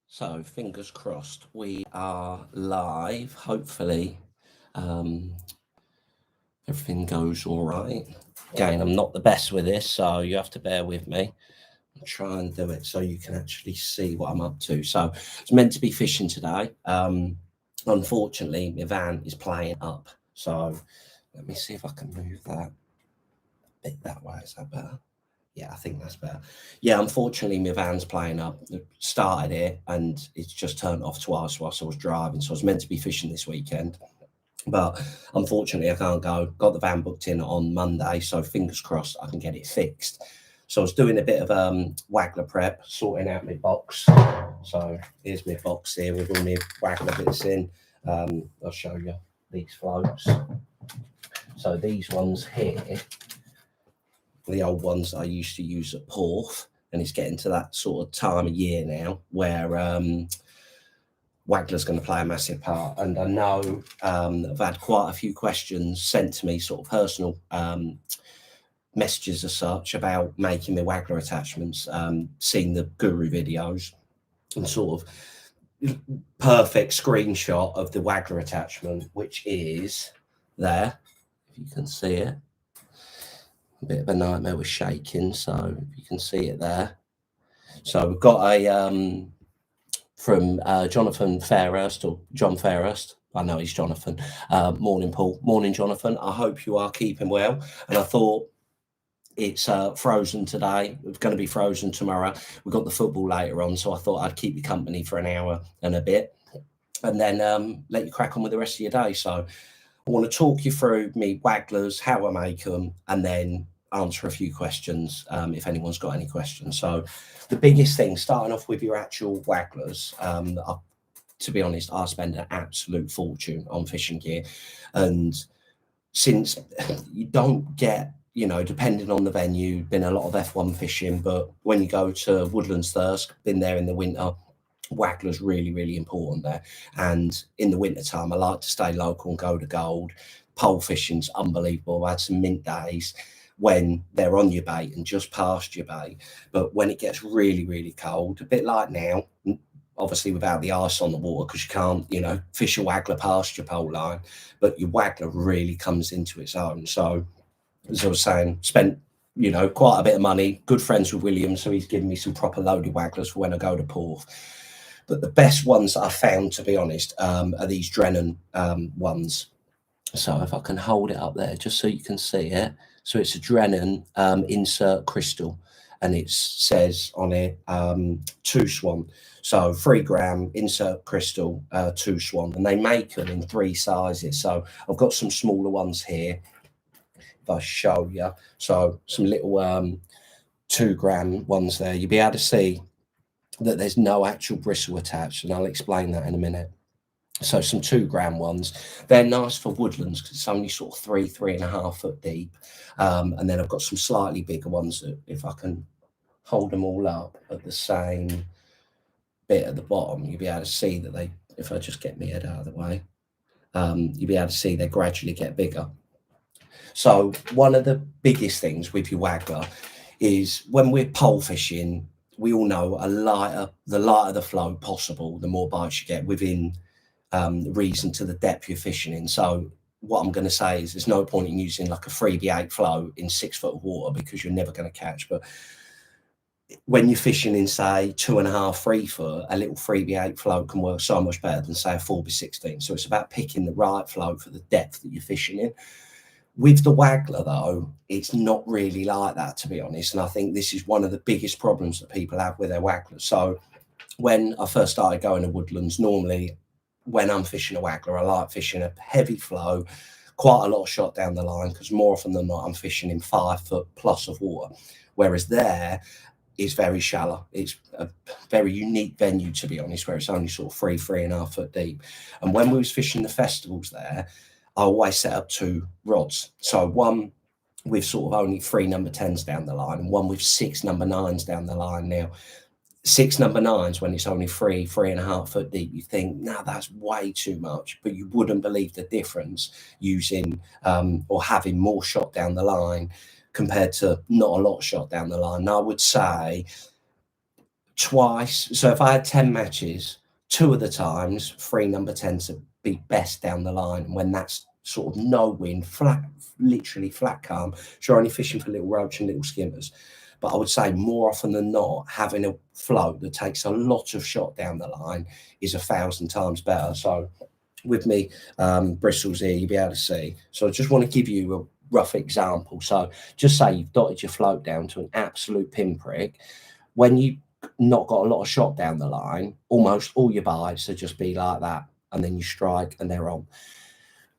So fingers crossed, we are live. Hopefully, um, everything goes all right. Again, I'm not the best with this, so you have to bear with me. I'll try and do it so you can actually see what I'm up to. So it's meant to be fishing today. Unfortunately, my van is playing up. So let me see if I can move that a bit that way. Is that better? Yeah, I think that's better. Yeah, unfortunately, my van's playing up. It started it and it's just turned off twice whilst I was driving. So I was meant to be fishing this weekend, but unfortunately, I can't go. Got the van booked in on Monday, so fingers crossed I can get it fixed. So I was doing a bit of Waggler prep, sorting out my box. So here's my box here with all my Waggler bits in. I'll show you these floats. So these ones here, the old ones I used to use at Porth, and it's getting to that sort of time of year now where Waggler's going to play a massive part. And I know I've had quite a few questions sent to me, sort of personal messages as such, about making the Waggler attachments, seeing the guru videos, and sort of perfect screenshot of the Waggler attachment, which is there, if you can see it. A bit of a nightmare with shaking, so if you can see it there. So we've got a from Jonathan Fairhurst, or John Fairhurst. I know he's Jonathan. Morning, Paul. Morning, Jonathan. I hope you are keeping well. And I thought it's frozen today. It's going to be frozen tomorrow. We've got the football later on, so I thought I'd keep you company for an hour and a bit, and then let you crack on with the rest of your day. So I want to talk you through me Wagglers, how I make them, and then answer a few questions if anyone's got any questions. So the biggest thing, starting off with your actual Wagglers, to be honest, I spend an absolute fortune on fishing gear. And since you don't get, depending on the venue, been a lot of F1 fishing, but when you go to Woodlands Thirsk, been there in the winter, Waggler's really, really important there. And in the winter time, I like to stay local and go to Gold. Pole fishing's unbelievable. I had some mint days when they're on your bait and just past your bait. But when it gets really, really cold, a bit like now, obviously without the ice on the water, because you can't, fish a Waggler past your pole line, but your Waggler really comes into its own. So as I was saying, spent quite a bit of money, good friends with William, so he's given me some proper loaded Wagglers for when I go to Porth. But the best ones I found, to be honest, are these Drennan ones. So if I can hold it up there, just so you can see it. So it's a Drennan insert crystal, and it says on it 2 Swan. So 3 gram insert crystal, 2 Swan, and they make them in 3 sizes. So I've got some smaller ones here. If I show you, so some little 2 gram ones there, you'll be able to see that there's no actual bristle attached, and I'll explain that in a minute. So some 2 gram ones, they're nice for woodlands because it's only sort of 3.5 foot deep. And then I've got some slightly bigger ones that, if I can hold them all up at the same bit at the bottom, you'll be able to see that they, if I just get my head out of the way, you'll be able to see they gradually get bigger. So one of the biggest things with your Waggler is when we're pole fishing, we all know the lighter the float possible, the more bites you get within reason to the depth you're fishing in. So what I'm going to say is there's no point in using like a 3B8 float in 6 foot of water because you're never going to catch. But when you're fishing in, say, 2.5, 3 foot, a little 3B8 float can work so much better than, say, a 4B16. So it's about picking the right float for the depth that you're fishing in. With the Waggler, though, it's not really like that, to be honest. And I think this is one of the biggest problems that people have with their Wagglers. So when I first started going to woodlands, normally when I'm fishing a Waggler, I like fishing a heavy flow, quite a lot of shot down the line, because more often than not, I'm fishing in 5 foot plus of water. Whereas there is very shallow. It's a very unique venue, to be honest, where it's only sort of 3.5 foot deep. And when we was fishing the festivals there, I always set up 2 rods. So one with sort of only 3 number 10s down the line, and one with 6 number 9s down the line. Now, 6 number 9s, when it's only 3.5 foot deep, you think, no, that's way too much. But you wouldn't believe the difference using or having more shot down the line compared to not a lot shot down the line. And I would say twice. So if I had 10 matches, 2 of the times, 3 number 10s would be best down the line. When that's sort of no wind, flat, literally flat calm, so you're only fishing for little roach and little skimmers. But I would say more often than not, having a float that takes a lot of shot down the line is 1,000 times better. So with me, bristles here, you'll be able to see. So I just want to give you a rough example. So just say you've dotted your float down to an absolute pinprick. When you not got a lot of shot down the line, almost all your bites will just be like that, and then you strike and they're on.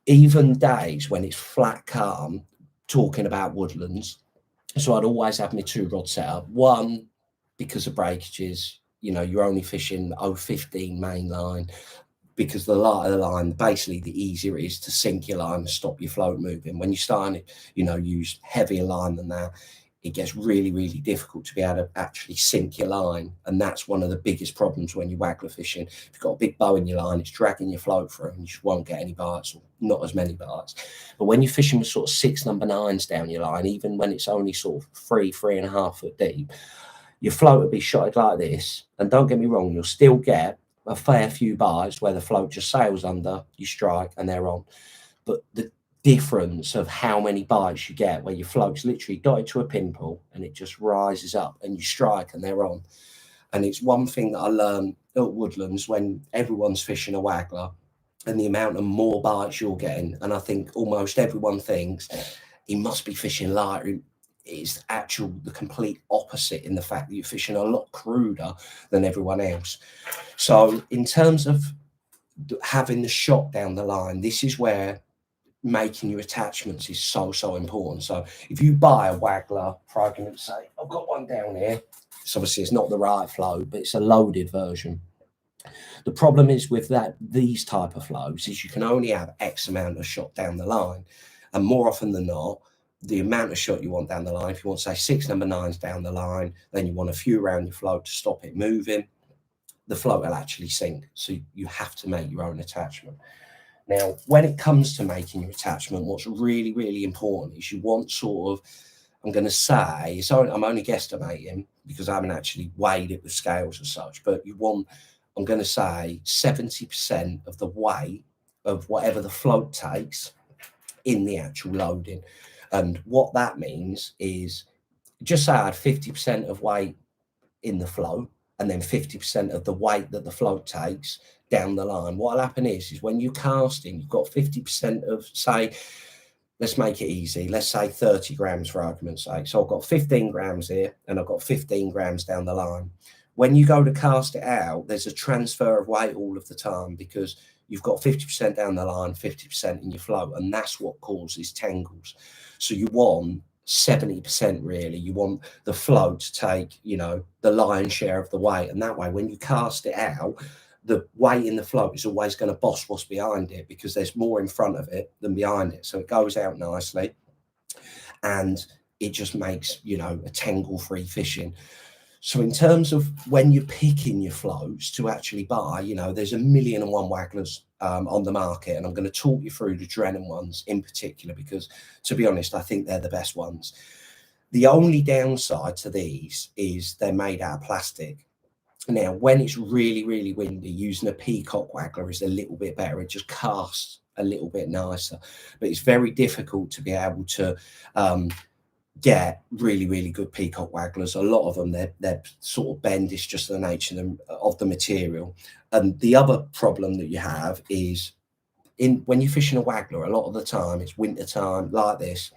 Even days when it's flat calm, talking about woodlands, so I'd always have my 2 rod set up. One, because of breakages, you know, you're only fishing 015 main line, because the lighter the line, basically the easier it is to sink your line and stop your float moving. When you start to, you know, use heavier line than that, it gets really, really difficult to be able to actually sink your line. And that's one of the biggest problems when you're waggler fishing. If you've got a big bow in your line, it's dragging your float through and you just won't get any bites, or not as many bites. But when you're fishing with sort of 6 number 9s down your line, even when it's only sort of 3.5 foot deep, your float will be shotted like this. And don't get me wrong, you'll still get a fair few bites where the float just sails under, you strike and they're on. But the difference of how many bites you get where your float's literally dotted to a pimple and it just rises up and you strike and they're on. And it's one thing that I learned at Woodlands when everyone's fishing a waggler, and the amount of more bites you're getting. And I think almost everyone thinks he must be fishing lighter. It's the complete opposite, in the fact that you're fishing a lot cruder than everyone else. So in terms of having the shot down the line, this is where making your attachments is so important. So if you buy a waggler, for argument's sake, I've got one down here. So obviously it's not the right float, but it's a loaded version. The problem is with these type of floats is you can only have X amount of shot down the line, and more often than not, the amount of shot you want down the line, if you want, say, 6 number 9s down the line, then you want a few around your float to stop it moving, the float will actually sink. So you have to make your own attachment. Now, when it comes to making your attachment, what's really, really important is you want sort of, I'm going to say, so I'm only guesstimating because I haven't actually weighed it with scales as such, but you want, I'm going to say 70% of the weight of whatever the float takes in the actual loading. And what that means is, just say I had 50% of weight in the float and then 50% of the weight that the float takes down the line. What'll happen is when you're casting, you've got 50% of, say, let's make it easy, let's say 30 grams for argument's sake. So I've got 15 grams here and I've got 15 grams down the line. When you go to cast it out, there's a transfer of weight all of the time, because you've got 50% down the line, 50% in your float, and that's what causes tangles. So you want 70% really. You want the float to take, you know, the lion's share of the weight, and that way when you cast it out, the weight in the float is always going to boss what's behind it, because there's more in front of it than behind it. So it goes out nicely and it just makes, you know, a tangle-free fishing. So in terms of when you're picking your floats to actually buy, you know, there's 1,000,001 wagglers on the market, and I'm going to talk you through the Drennan ones in particular, because to be honest, I think they're the best ones. The only downside to these is they're made out of plastic. Now, when it's really, really windy, using a peacock waggler is a little bit better. It just casts a little bit nicer, but it's very difficult to be able to get really, really good peacock wagglers. A lot of them, they're sort of bend. It's just the nature of the material. And the other problem that you have is when you're fishing a waggler, a lot of the time, it's winter time like this,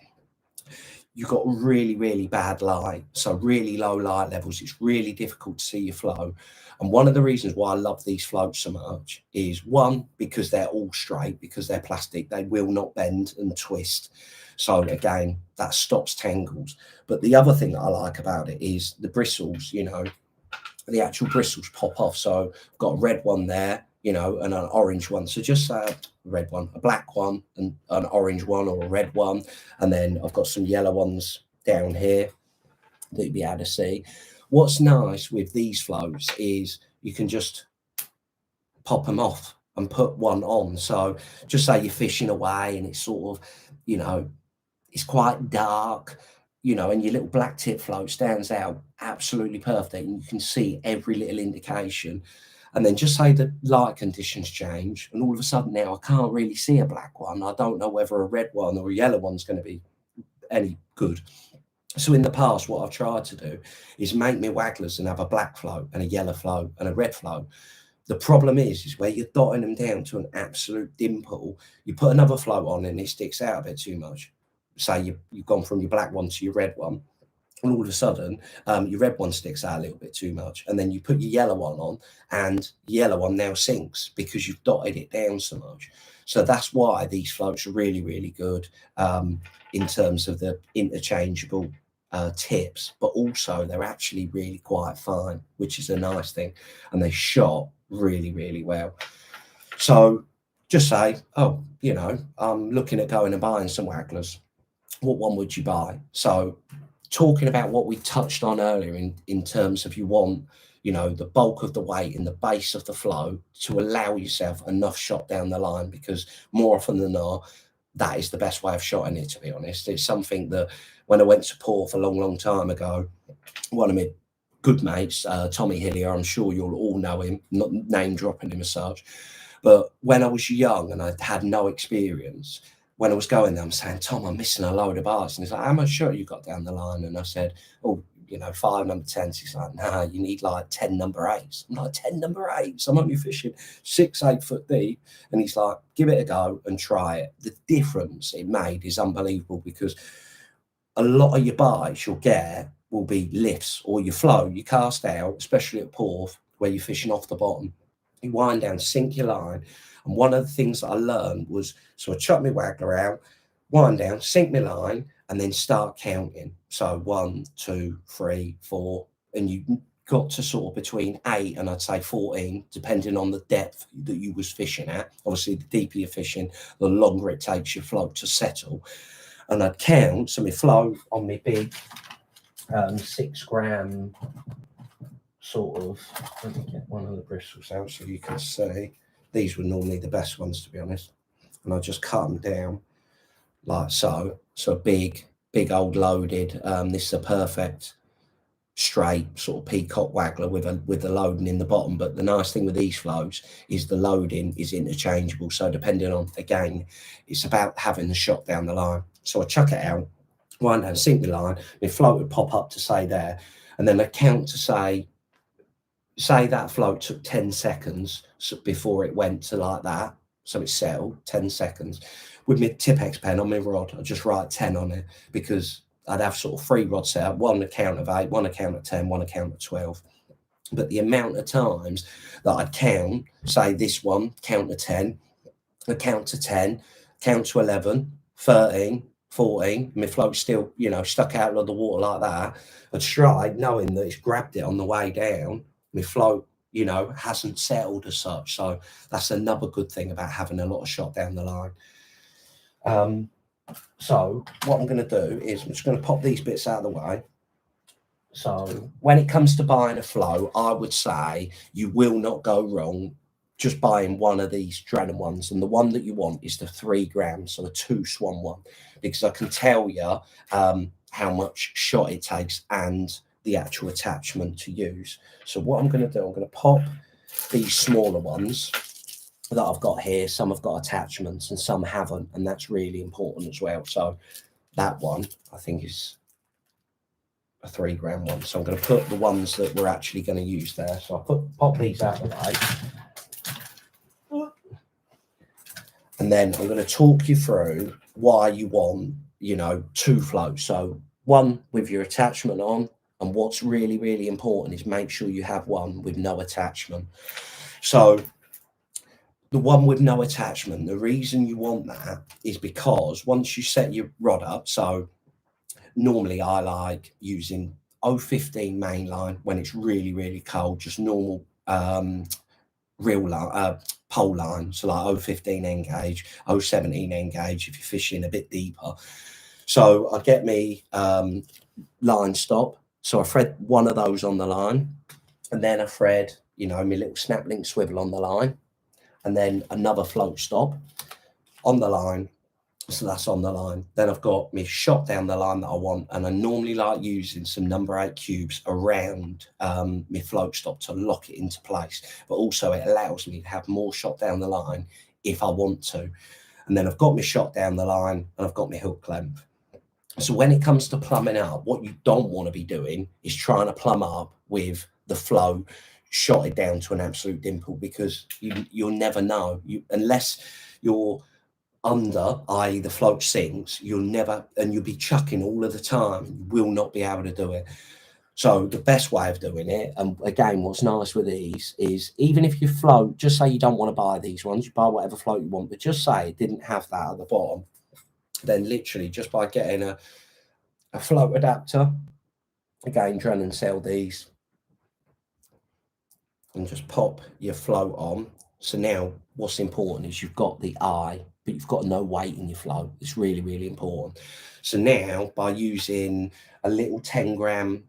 you've got really, really bad light. So really low light levels. It's really difficult to see your flow. And one of the reasons why I love these floats so much is, one, because they're all straight, because they're plastic, they will not bend and twist. So again, that stops tangles. But the other thing that I like about it is the bristles, you know, the actual bristles pop off. So I've got a red one there, you know, and an orange one. So just a red one, a black one, and an orange one, or a red one. And then I've got some yellow ones down here that you'll be able to see. What's nice with these floats is you can just pop them off and put one on. So just say you're fishing away and it's sort of, you know, it's quite dark. you know, and your little black tip float stands out absolutely perfect, and you can see every little indication. And then just say the light conditions change, and all of a sudden now I can't really see a black one. I don't know whether a red one or a yellow one's going to be any good. So in the past, what I've tried to do is make me wagglers and have a black float and a yellow float and a red float. The problem is where you're dotting them down to an absolute dimple, you put another float on and it sticks out a bit too much. Say you've gone from your black one to your red one, and all of a sudden your red one sticks out a little bit too much, and then you put your yellow one on and the yellow one now sinks because you've dotted it down so much. So that's why these floats are really, really good in terms of the interchangeable tips, but also they're actually really quite fine, which is a nice thing, and they shot really, really well. So just say, oh, you know, I'm looking at going and buying some Wagglers. What one would you buy? So talking about what we touched on earlier in terms of you want, you know, the bulk of the weight in the base of the flow to allow yourself enough shot down the line, because more often than not, that is the best way of shotting it, to be honest. It's something that when I went to Porth a long, long time ago, one of my good mates, Tommy Hillier, I'm sure you'll all know him, not name dropping him as such, but when I was young and I had no experience, when I was going there, I'm saying, Tom, I'm missing a load of bites. And he's like, how much shot you got down the line? And I said, oh, you know, 5 number 10s. He's like, nah, you need like 10 number 8s. I'm like, 10 number 8s? I'm only fishing 6, 8 foot deep. And he's like, give it a go and try it. The difference it made is unbelievable, because a lot of your bites you'll get will be lifts, or your flow, you cast out, especially at Porth, where you're fishing off the bottom. You wind down, sink your line. And one of the things that I learned was, so I chuck my Waggler out, wind down, sink my line, and then start counting. So 1, 2, 3, 4, and you got to sort of between 8 and I'd say 14, depending on the depth that you was fishing at. Obviously, the deeper you're fishing, the longer it takes your float to settle. And I'd count, so my flow on my big 6 gram sort of, let me get one of the bristles out so you can see. These were normally the best ones, to be honest. And I just cut them down like so. So big old loaded. This is a perfect straight sort of peacock Waggler with the loading in the bottom. But the nice thing with these floats is the loading is interchangeable. So depending on, again, it's about having the shot down the line. So I chuck it out, wind down, sink the line, my float would pop up to say there, and then I count to say that float took 10 seconds before it went to like that. So it settled 10 seconds. With my Tipex pen on my rod, I just write 10 on it, because I'd have sort of 3 rods set up, one a count of 8, one a count of 10, one a count of 12. But the amount of times that I'd count, say this one, count to 10, I count to 10, count to 11, 13, 14, my float still, you know, stuck out of the water like that. I'd stride knowing that it's grabbed it on the way down. My float, you know, hasn't settled as such. So that's another good thing about having a lot of shot down the line. So what I'm going to do is I'm just going to pop these bits out of the way. So when it comes to buying a float, I would say you will not go wrong just buying one of these Drennan ones. And the one that you want is the 3 grams, so the 2 Swan one, because I can tell you how much shot it takes and the actual attachment to use. So what I'm going to do, I'm going to pop these smaller ones that I've got here. Some have got attachments and some haven't, and that's really important as well. So that one I think is a 3 gram one, so I'm going to put the ones that we're actually going to use there. So I'll pop these out of the way, and then I'm going to talk you through why you want, you know, 2 floats. So one with your attachment on, and what's really, really important is make sure you have one with no attachment. So the one with no attachment, the reason you want that is because once you set your rod up, so normally I like using 015 mainline when it's really, really cold, just normal reel line, pole line, so like 015 engage, 017 engage if you're fishing a bit deeper. So I get me line stop, so I thread one of those on the line, and then I thread, you know, my little snap link swivel on the line, and then another float stop on the line, So that's on the line. Then I've got my shot down the line that I want, and I normally like using some number 8 cubes around my float stop to lock it into place. But also it allows me to have more shot down the line if I want to. And then I've got my shot down the line and I've got my hook length. So when it comes to plumbing up, what you don't want to be doing is trying to plumb up with the flow shotted down to an absolute dimple, because you'll never know. Unless you're under, i.e. the float sinks, you'll never, and you'll be chucking all of the time, you will not be able to do it. So the best way of doing it, and again, what's nice with these is, even if you float, just say you don't want to buy these ones, you buy whatever float you want, but just say it didn't have that at the bottom, then literally just by getting a float adapter, again, Dren and sell these, and just pop your float on. So now what's important is you've got the eye, but you've got no weight in your float. It's really, really important. So now by using a little 10-gram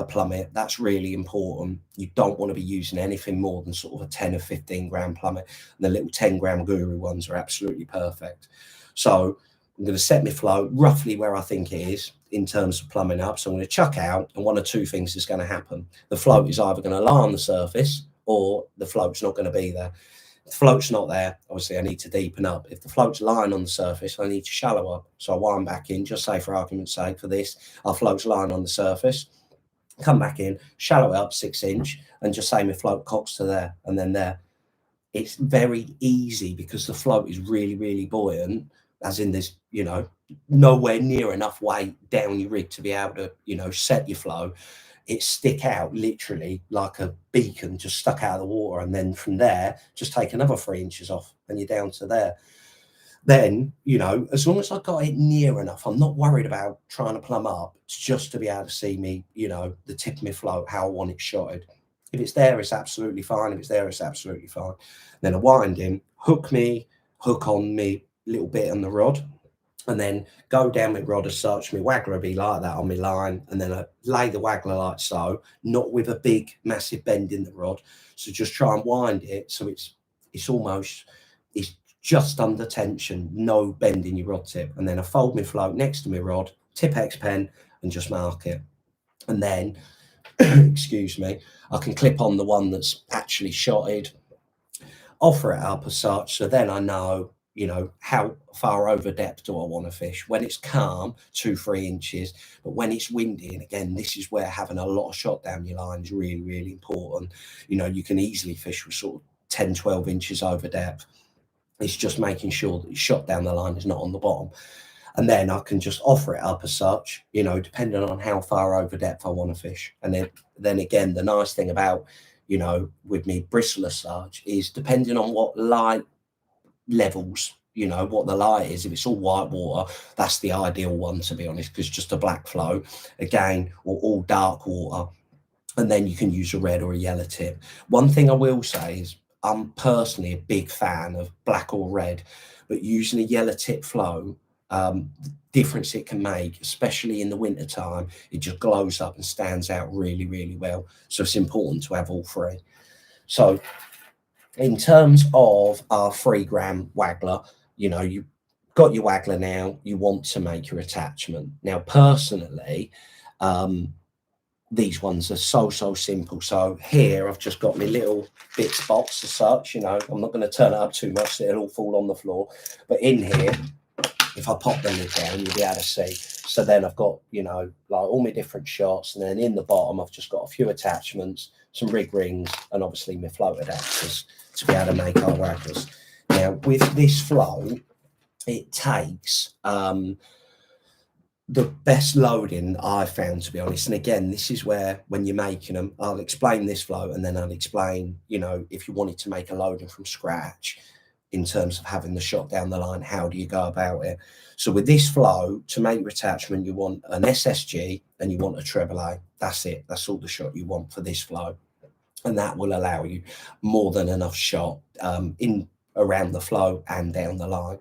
plummet, that's really important. You don't want to be using anything more than sort of a 10 or 15-gram plummet. And the little 10-gram Guru ones are absolutely perfect. So I'm going to set my float roughly where I think it is in terms of plumbing up. So I'm going to chuck out, and one or two things is going to happen. The float is either going to lie on the surface, or the float's not going to be there. If the float's not there, obviously I need to deepen up. If the float's lying on the surface, I need to shallow up. So I wind back in, just say for argument's sake for this, our float's lying on the surface, come back in, shallow it up 6 inch, and just say my float cocks to there and then there. It's very easy because the float is really, really buoyant, as in there's, nowhere near enough weight down your rig to be able to, set your flow. It stick out literally like a beacon just stuck out of the water, and then from there just take another 3 inches off and you're down to there. Then as long as I got it near enough, I'm not worried about trying to plumb up. It's just to be able to see me, the tip of my float, how I want it shotted. If it's there, it's absolutely fine. If it's there, it's absolutely fine. Then I wind in, hook on me little bit on the rod, and then go down my rod as such. My Waggler will be like that on my line, and then I lay the Waggler like so, not with a big massive bend in the rod. So just try and wind it so it's just under tension, no bend in your rod tip. And then I fold my float next to my rod, tip X pen, and just mark it. And then excuse me, I can clip on the one that's actually shotted, offer it up as such. So then I know, how far over depth do I want to fish. When it's calm, 2-3 inches, but when it's windy, and again, this is where having a lot of shot down your line is really, really important. You can easily fish with sort of 10-12 inches over depth. It's just making sure that your shot down the line is not on the bottom. And then I can just offer it up as such, depending on how far over depth I want to fish. And then again, the nice thing about, with me bristle as such is, depending on what light levels, what the light is. If it's all white water, that's the ideal one, to be honest, because just a black flow, again, or all dark water. And then you can use a red or a yellow tip. One thing I will say is, I'm personally a big fan of black or red, but using a yellow tip flow, the difference it can make, especially in the winter time, it just glows up and stands out really, really well. So it's important to have all three. So in terms of our 3-gram Waggler, you've got your Waggler now, you want to make your attachment. Now, personally, these ones are so simple. So here I've just got my little bits box as such. I'm not going to turn it up too much so it'll all fall on the floor. But in here, if I pop the lid down, you'll be able to see. So then I've got, like all my different shots, and then in the bottom I've just got a few attachments, some rig rings, and obviously my float adapters to be able to make our Wagglers. Now with this flow, it takes the best loading I've found, to be honest. And again, this is where, when you're making them, I'll explain this flow, and then I'll explain, if you wanted to make a loading from scratch in terms of having the shot down the line, how do you go about it? So with this flow, to make your attachment, you want an SSG and you want a treble A. That's it. That's all the shot you want for this flow. And that will allow you more than enough shot in around the flow and down the line.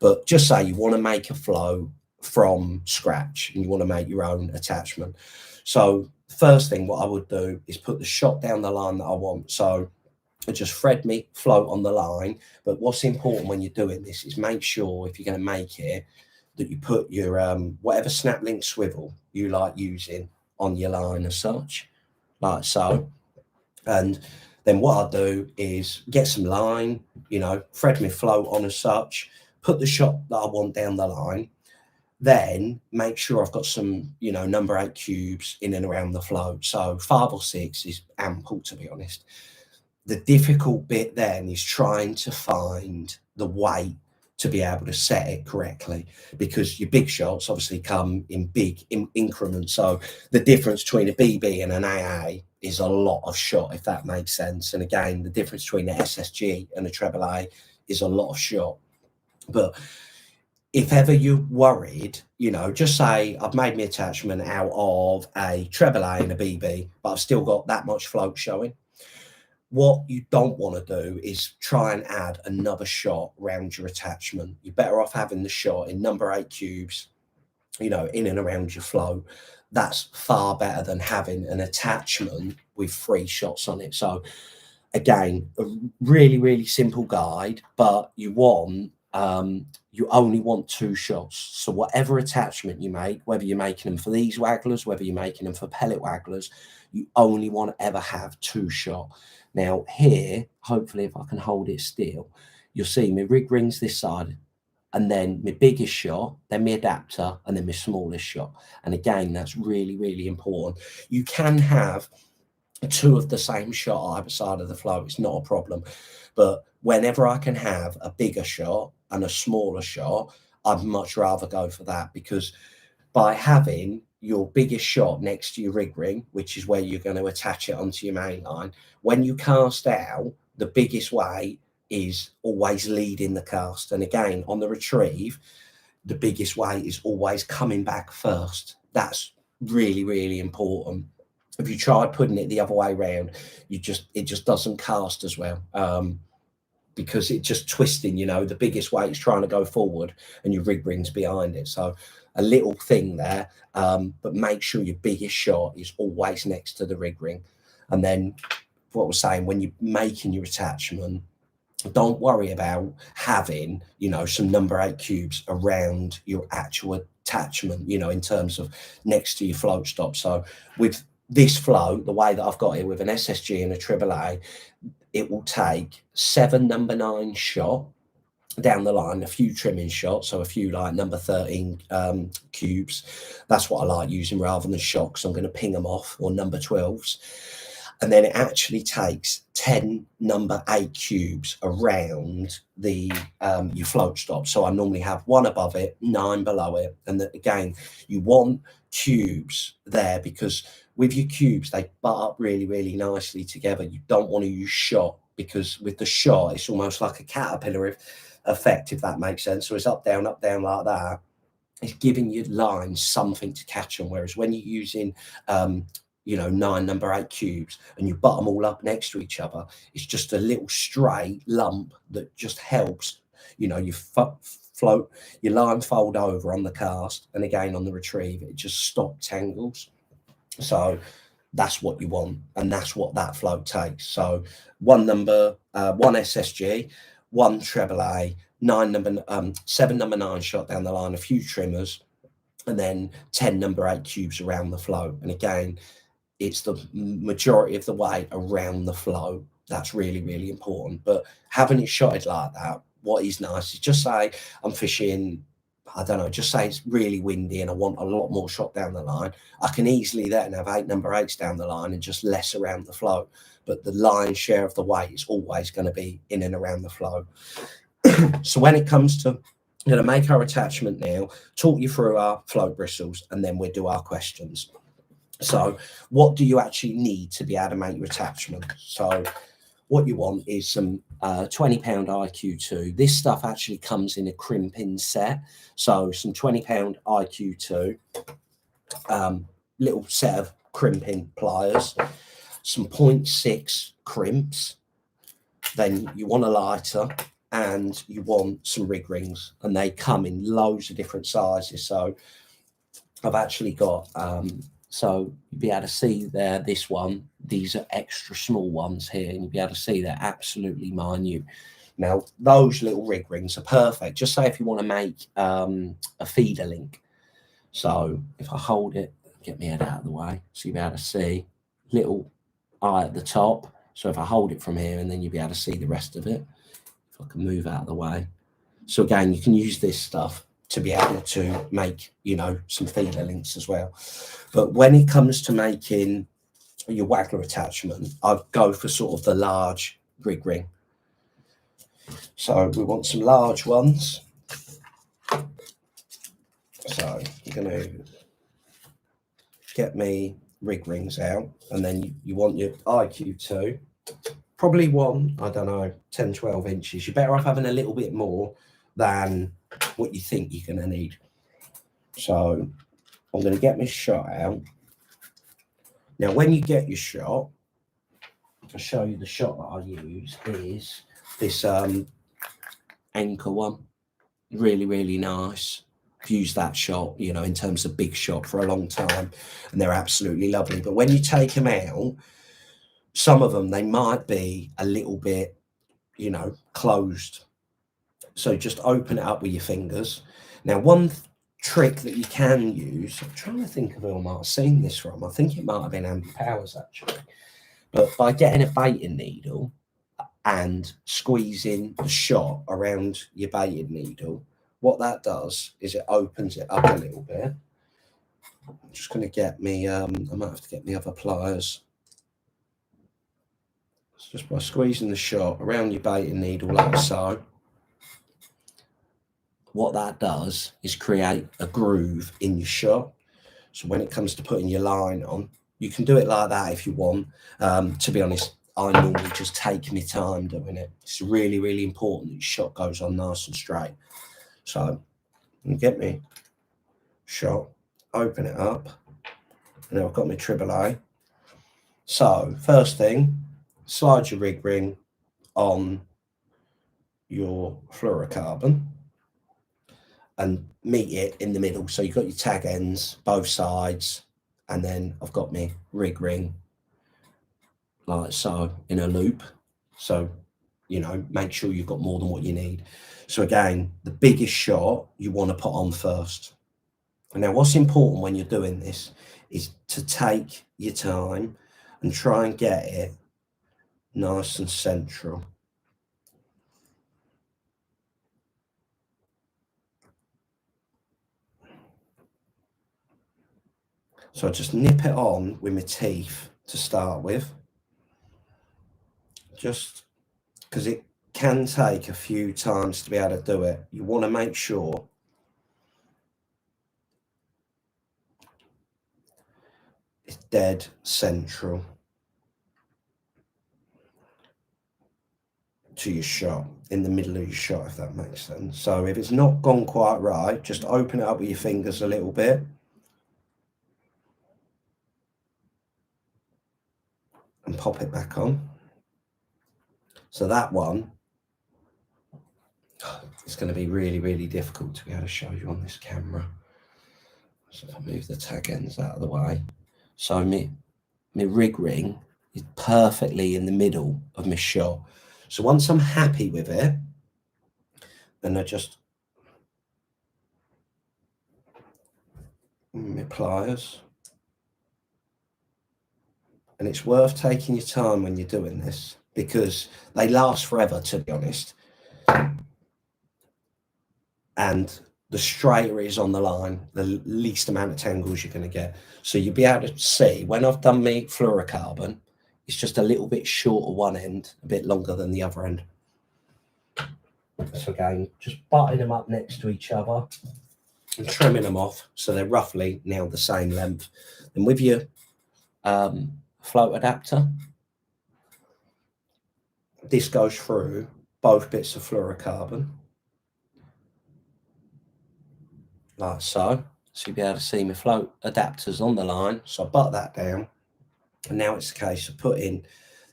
But just say you want to make a flow from scratch and you want to make your own attachment. So first thing what I would do is put the shot down the line that I want. So just thread me float on the line. But what's important when you're doing this is make sure, if you're going to make it, that you put your whatever snap link swivel you like using on your line as such, like so. And then what I'll do is get some line, thread my float on as such, put the shot that I want down the line, then make sure I've got some, number 8 cubes in and around the float. So 5 or 6 is ample, to be honest. The difficult bit then is trying to find the weight to be able to set it correctly, because your big shots obviously come in big increments. So the difference between a BB and an AA is a lot of shot, if that makes sense. And again, the difference between an SSG and a treble A is a lot of shot. But if ever you're worried, just say I've made my attachment out of a treble A and a BB, but I've still got that much float showing. What you don't want to do is try and add another shot around your attachment. You're better off having the shot in number 8 cubes, in and around your float. That's far better than having an attachment with 3 shots on it. So again, a really, really simple guide, but you only want 2 shots. So whatever attachment you make, whether you're making them for these wagglers, whether you're making them for pellet wagglers, you only want to ever have 2 shot. Now here, hopefully if I can hold it still, you'll see my rig rings this side, and then my biggest shot, then my adapter, and then my smallest shot. And again, that's really, really important. You can have 2 of the same shot either side of the float, it's not a problem. But whenever I can have a bigger shot and a smaller shot, I'd much rather go for that, because by having your biggest shot next to your rig ring, which is where you're going to attach it onto your main line, when you cast out, the biggest weight is always leading the cast. And again, on the retrieve, the biggest weight is always coming back first. That's really, really important. If you try putting it the other way around, it just doesn't cast as well, because it's just twisting. The biggest weight is trying to go forward and your rig ring's behind it. So a little thing there, but make sure your biggest shot is always next to the rig ring. And then what we're saying, when you're making your attachment, don't worry about having, some number 8 cubes around your actual attachment, in terms of next to your float stop. So with this float, the way that I've got it with an SSG and a triple A, it will take 7 number 9 shot down the line, a few trimming shots, so a few like number 13 cubes. That's what I like using rather than shocks. I'm going to ping them off, or number 12s. And then it actually takes 10 number 8 cubes around the your float stop. So I normally have 1 above it, 9 below it. And again, you want cubes there, because with your cubes, they butt up really, really nicely together. You don't want to use shot, because with the shot, it's almost like a caterpillar effect, if that makes sense. So it's up, down, like that. It's giving your line something to catch on. Whereas when you're using 9 number 8 cubes and you butt them all up next to each other, it's just a little straight lump that just helps, you float your line, fold over on the cast, and again on the retrieve, it just stops tangles. So that's what you want, and that's what that float takes. So 1 SSG, 1 treble A, 7 number 9 shot down the line, a few trimmers, and then 10 number 8 cubes around the float. And again, it's the majority of the weight around the float. That's really, really important. But having it shotted like that, what is nice is, just say I'm fishing, I don't know, just say it's really windy and I want a lot more shot down the line. I can easily then have 8 number 8s down the line and just less around the float. But the lion's share of the weight is always going to be in and around the float. So when it comes to, I'm going to make our attachment now, talk you through our float bristles, and then we'll do our questions. So what do you actually need to be able to make your attachment? So what you want is some 20-pound IQ2. This stuff actually comes in a crimping set. So some 20-pound IQ2, little set of crimping pliers, some 0.6 crimps. Then you want a lighter, and you want some rig rings, and they come in loads of different sizes. So I've actually got So you'll be able to see there, this one, these are extra small ones here, and you'll be able to see they're absolutely minute. Now, those little rig rings are perfect. Just say if you want to make a feeder link. So if I hold it, get my head out of the way, so you'll be able to see little eye at the top. So if I hold it from here, and then you'll be able to see the rest of it. If I can move out of the way. So again, you can use this stuff to be able to make, you know, some feeder links as well. But when it comes to making your Waggler attachment, I'd go for sort of the large rig ring. So we want some large ones. So you're going to get me rig rings out, and then you want your IQ2, probably one, I don't know, 10, 12 inches. You're better off having a little bit more than what you think you're going to need. So I'm going to get my shot out. Now, when you get your shot, I'll show you the shot that I use is this anchor one. Really, really nice. I've used that shot, you know, in terms of big shot for a long time, and they're absolutely lovely. But when you take them out, some of them, they might be a little bit, you know, closed. So just open it up with your fingers. Now, one trick that you can use, I'm trying to think of who I might have seen this from. I think it might have been Andy Powers, actually. But by getting a baiting needle and squeezing the shot around your baiting needle, what that does is it opens it up a little bit. I'm just going to get me, I might have to get the other pliers. It's just by squeezing the shot around your baiting needle like so. What that does is create a groove in your shot. So when it comes to putting your line on, you can do it like that if you want. To be honest, I normally just take my time doing it. It's really, really important that your shot goes on nice and straight. So you get me shot, open it up, and now I've got my AAA. So first thing, slide your rig ring on your fluorocarbon and meet it in the middle. So you've got your tag ends, both sides, and then I've got my rig ring like so in a loop. So, you know, make sure you've got more than what you need. So again, the biggest shot you want to put on first. And now what's important when you're doing this is to take your time and try and get it nice and central. So I just nip it on with my teeth to start with, just because it can take a few times to be able to do it. You want to make sure it's dead central to your shot, in the middle of your shot, if that makes sense. So if it's not gone quite right, just open it up with your fingers a little bit and pop it back on. So that one, it's going to be really, really difficult to be able to show you on this camera. So if I move the tag ends out of the way. So my rig ring is perfectly in the middle of my shot. So once I'm happy with it, then I just my pliers. And it's worth taking your time when you're doing this because they last forever, to be honest. And the straighter it is on the line, the least amount of tangles you're going to get. So you'll be able to see when I've done my fluorocarbon, it's just a little bit short at one end, a bit longer than the other end. So again, just butting them up next to each other and trimming them off so they're roughly now the same length. And with your float adapter, this goes through both bits of fluorocarbon like so. So you'll be able to see my float adapters on the line. So I butt that down, and now it's a case of putting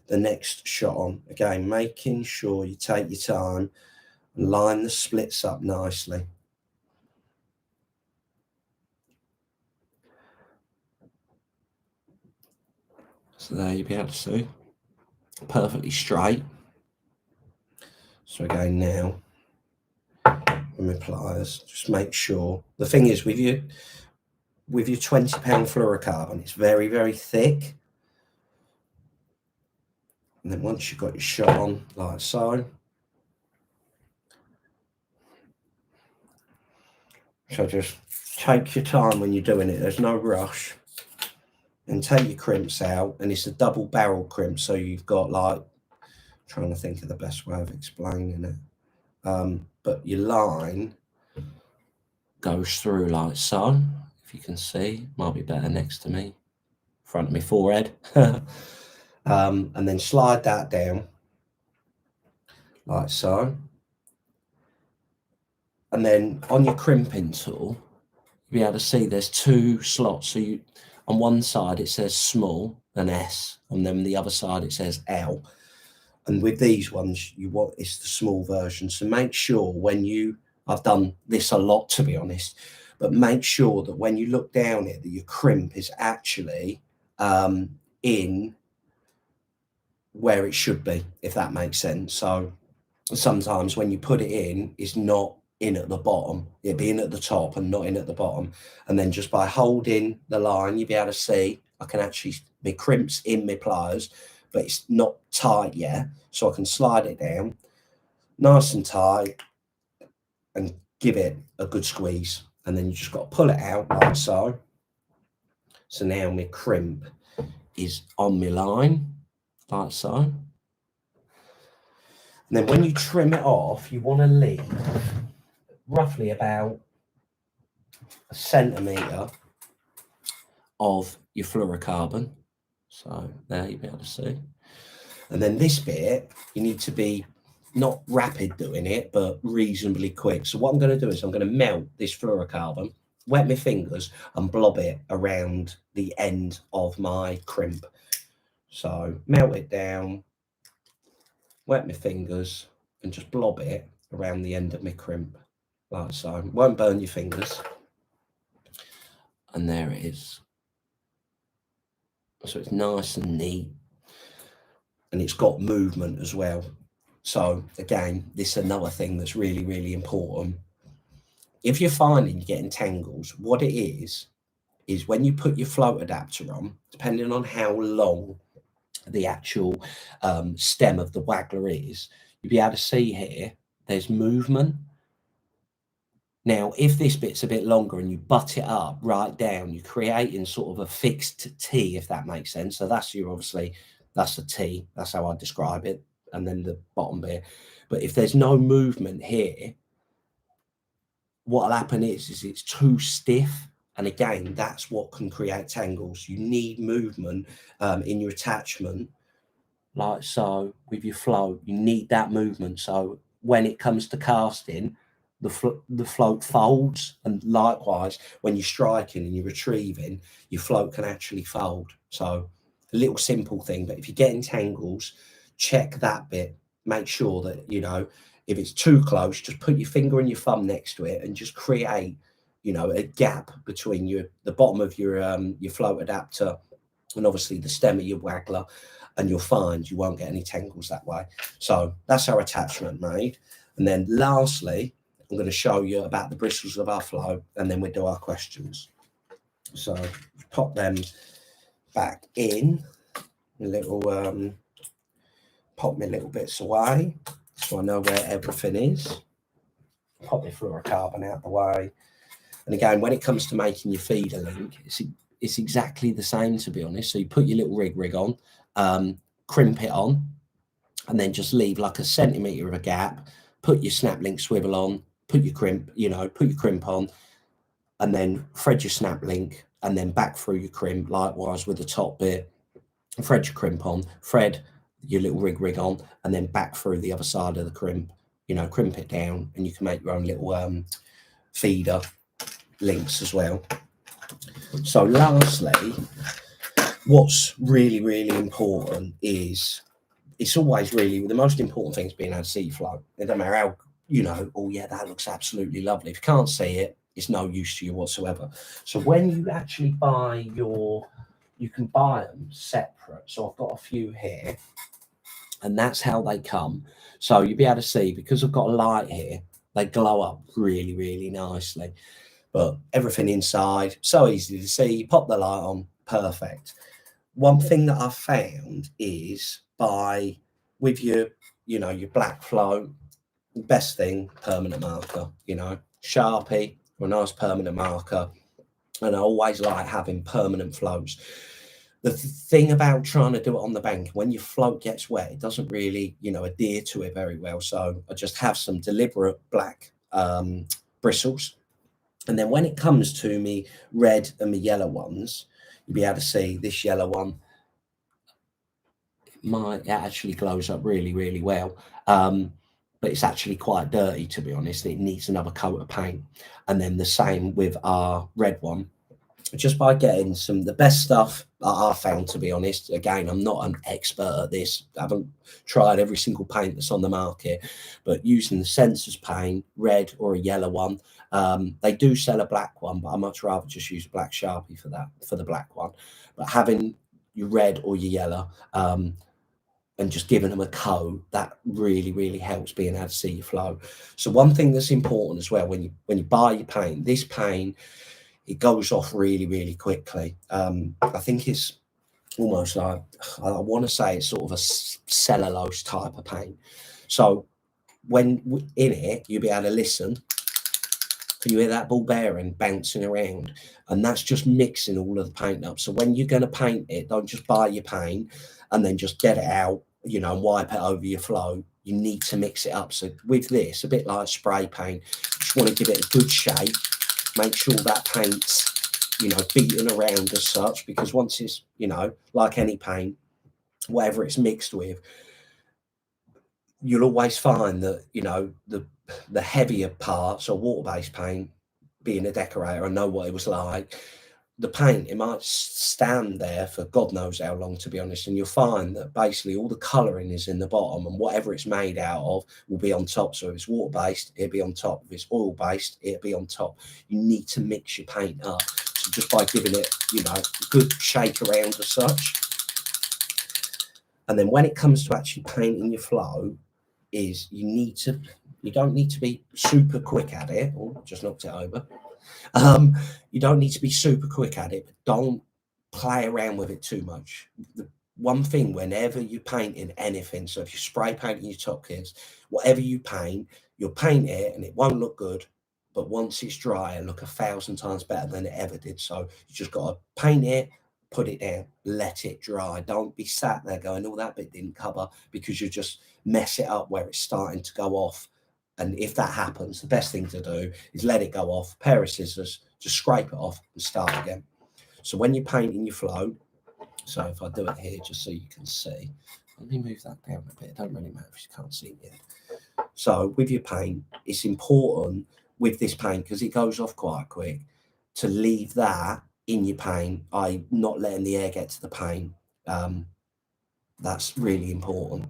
the next shot on. Again, making sure you take your time and line the splits up nicely. So there you'll be able to see perfectly straight. So again now with my pliers, just make sure. The thing is with your £20 fluorocarbon, it's very, very thick. And then once you've got your shot on like so, so just take your time when you're doing it. There's no rush. And take your crimps out, and it's a double barrel crimp, so you've got like, trying to think of the best way of explaining it. But your line goes through like so. If you can see, might be better next to me, in front of my forehead. And then slide that down like so. And then on your crimping tool, you'll be able to see there's two slots. So you, on one side it says small, an S, and then the other side it says L. And with these ones, you want, it's the small version. So make sure when you, I've done this a lot to be honest, but make sure that when you look down it, that your crimp is actually in where it should be, if that makes sense. So sometimes when you put it in, it's not in at the bottom, it'd be in at the top and not in at the bottom. And then just by holding the line, you'll be able to see I can actually, my crimp's in my pliers, but it's not tight yet, so I can slide it down nice and tight and give it a good squeeze. And then you just got to pull it out like so. So now my crimp is on my line like so. And then when you trim it off, you want to leave roughly about a centimetre of your fluorocarbon. So there you'll be able to see. And then this bit, you need to be not rapid doing it, but reasonably quick. So what I'm going to do is I'm going to melt this fluorocarbon, wet my fingers and blob it around the end of my crimp. So melt it down, wet my fingers and just blob it around the end of my crimp like so. Won't burn your fingers. And there it is. So it's nice and neat, and it's got movement as well. So again, this is another thing that's really, really important. If you're finding you're getting tangles, what it is when you put your float adapter on, depending on how long the actual stem of the Waggler is, you'll be able to see here, there's movement. Now, if this bit's a bit longer and you butt it up right down, you're creating sort of a fixed T, if that makes sense. So that's your, obviously, that's a T. That's how I describe it. And then the bottom bit. But if there's no movement here, what'll happen is it's too stiff. And again, that's what can create tangles. You need movement in your attachment, like so, with your float. You need that movement. So when it comes to casting, the float folds, and likewise when you're striking and you're retrieving, your float can actually fold. So a little simple thing, but if you're getting tangles, check that bit. Make sure that, you know, if it's too close, just put your finger and your thumb next to it and just create, you know, a gap between the bottom of your float adapter and obviously the stem of your Waggler, and you'll find you won't get any tangles that way. So that's our attachment made. And then lastly, I'm going to show you about the bristles of our float, and then we do our questions. So pop them back in a little, pop my little bits away so I know where everything is. Pop my fluorocarbon out the way. And again, when it comes to making your feeder link, it's exactly the same, to be honest. So you put your little rig on, crimp it on, and then just leave like a centimetre of a gap, put your snap link swivel on, put your crimp, you know, put your crimp on, and then thread your snap link, and then back through your crimp, likewise with the top bit, thread your crimp on, thread your little rig on, and then back through the other side of the crimp, you know, crimp it down, and you can make your own little feeder links as well. So lastly, what's really, really important is, it's always really, the most important thing is being able to see your float. It doesn't matter how, you know, oh yeah, that looks absolutely lovely. If you can't see it, it's no use to you whatsoever. So when you actually buy your you can buy them separate. So I've got a few here, and that's how they come. So you'll be able to see, because I've got a light here, they glow up really, really nicely. But everything inside, so easy to see, pop the light on, perfect. One thing that I've found is with your, your black float, best thing, permanent marker, Sharpie or a nice permanent marker. And I always like having permanent floats. The thing about trying to do it on the bank, when your float gets wet, it doesn't really, adhere to it very well. So I just have some deliberate black bristles. And then when it comes to me red and my yellow ones, you'll be able to see this yellow one. It actually glows up really, really well. But it's actually quite dirty, to be honest. It needs another coat of paint. And then the same with our red one. Just by getting the best stuff that I found, to be honest. Again, I'm not an expert at this. I haven't tried every single paint that's on the market, but using the Sensors paint, red or a yellow one. They do sell a black one, but I much rather just use a black Sharpie for the black one. But having your red or your yellow, and just giving them a coat, that really, really helps being able to see your flow. So one thing that's important as well, when you buy your paint, this paint, it goes off really, really quickly. I think it's almost like, I want to say it's sort of a cellulose type of paint. So when in it, you'll be able to listen. Can you hear that ball bearing bouncing around? And that's just mixing all of the paint up. So when you're going to paint it, don't just buy your paint and then just get it out, and wipe it over your flow. You need to mix it up. So with this, a bit like spray paint, you just want to give it a good shape. Make sure that paint's, beaten around as such, because once it's, like any paint, whatever it's mixed with, you'll always find that, the heavier parts or water-based paint, being a decorator, I know what it was like. The paint, it might stand there for God knows how long, to be honest, and you'll find that basically all the colouring is in the bottom, and whatever it's made out of will be on top. So if it's water-based, it'll be on top. If it's oil-based, it'll be on top. You need to mix your paint up. So just by giving it, a good shake around as such. And then when it comes to actually painting your flow, is you don't need to be super quick at it. Oh, just knocked it over. You don't need to be super quick at it, but don't play around with it too much. The one thing, whenever you're painting anything, so if you're spray painting your top kits, whatever you paint, you'll paint it and it won't look good, but once it's dry, it'll look 1,000 times better than it ever did. So you just got to paint it, put it down, let it dry. Don't be sat there going, oh, that bit didn't cover, because you just mess it up where it's starting to go off. And if that happens, the best thing to do is let it go off, pair of scissors, just scrape it off and start again. So when you're painting your float, so if I do it here just so you can see, let me move that down a bit. It don't really matter if you can't see it yet. So with your paint, it's important with this paint, because it goes off quite quick, to leave that in your paint, not letting the air get to the paint. That's really important.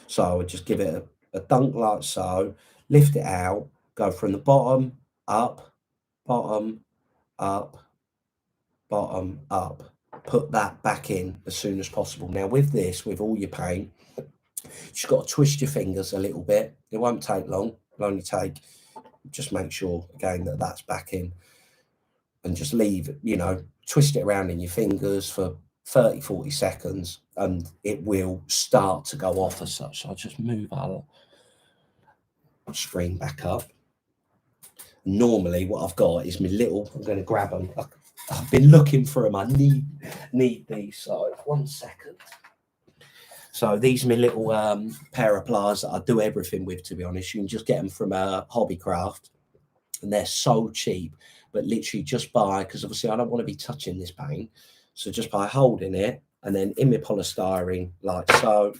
So I would just give it a dunk like so, lift it out, go from the bottom up, bottom up, bottom up. Put that back in as soon as possible. Now with this, with all your paint, you just got to twist your fingers a little bit. It won't take long. It'll only take, just make sure again that that's back in, and just leave, twist it around in your fingers for 30-40 seconds, and it will start to go off as such. So I'll just move our screen back up. Normally what I've got is my little, I'm going to grab them. I've been looking for them. I need these. So 1 second. So these are my little pair of pliers that I do everything with, to be honest. You can just get them from Hobbycraft, and they're so cheap. But literally just by, because obviously I don't want to be touching this paint, so just by holding it and then in my polystyrene like so,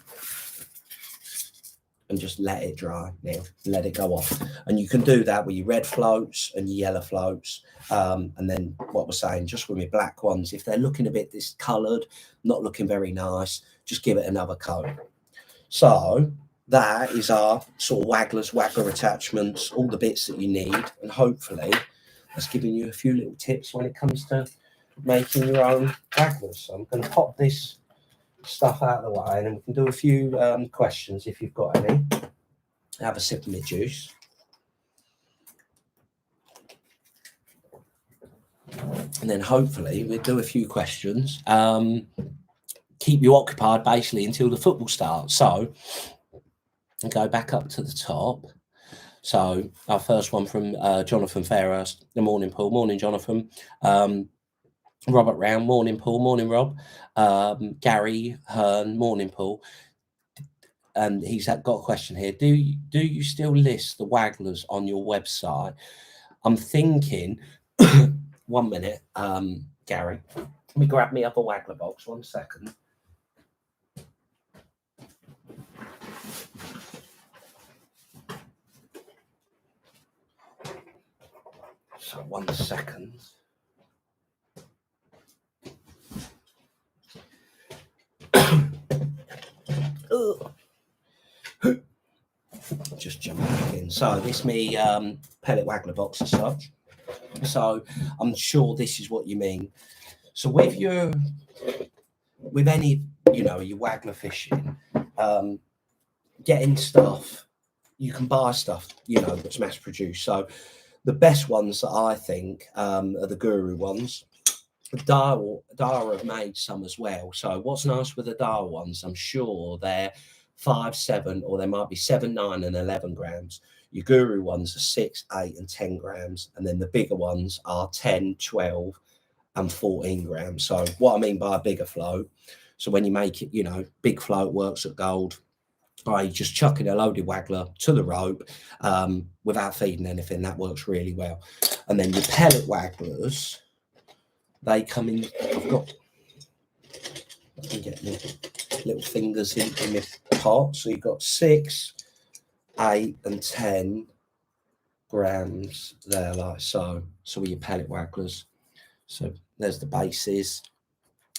and just let it dry now, let it go off. And you can do that with your red floats and your yellow floats. And then what we're saying, just with my black ones, if they're looking a bit discoloured, not looking very nice, just give it another coat. So that is our sort of Waggler attachments, all the bits that you need. And hopefully that's giving you a few little tips when it comes to making your own Wagglers. So I'm going to pop this stuff out of the way, and then we can do a few questions if you've got any. Have a sip of my juice. And then hopefully we'll do a few questions. Keep you occupied basically until the football starts. So I'll go back up to the top. So our first one from Jonathan Fairhurst. Good morning, Paul. Morning, Jonathan. Robert Round. Morning, Paul. Morning, Rob. Gary Hearn. Morning, Paul. And he's got a question here. Do you still list the Wagglers on your website? I'm thinking, 1 minute, Gary. Let me grab me up a Waggler box. 1 second. So 1 second. Just jump back in. So this me pellet Waggler box as such. So I'm sure this is what you mean. So with any, your Waggler fishing, getting stuff, you can buy stuff, that's mass produced. So the best ones that I think are the Guru ones. Dara have made some as well. So what's nice with the Dara ones, I'm sure they're 5, 7, or they might be 7, 9, and 11 grams. Your Guru ones are 6, 8, and 10 grams, and then the bigger ones are 10, 12, and 14 grams. So what I mean by a bigger float, so when you make it, big float works at gold by just chucking a loaded Waggler to the rope without feeding anything. That works really well. And then your pellet Wagglers, they come in. Let me get my little fingers in this pot. So you've got 6, 8, and 10 grams there, like so. So with your pellet Wagglers. So there's the bases,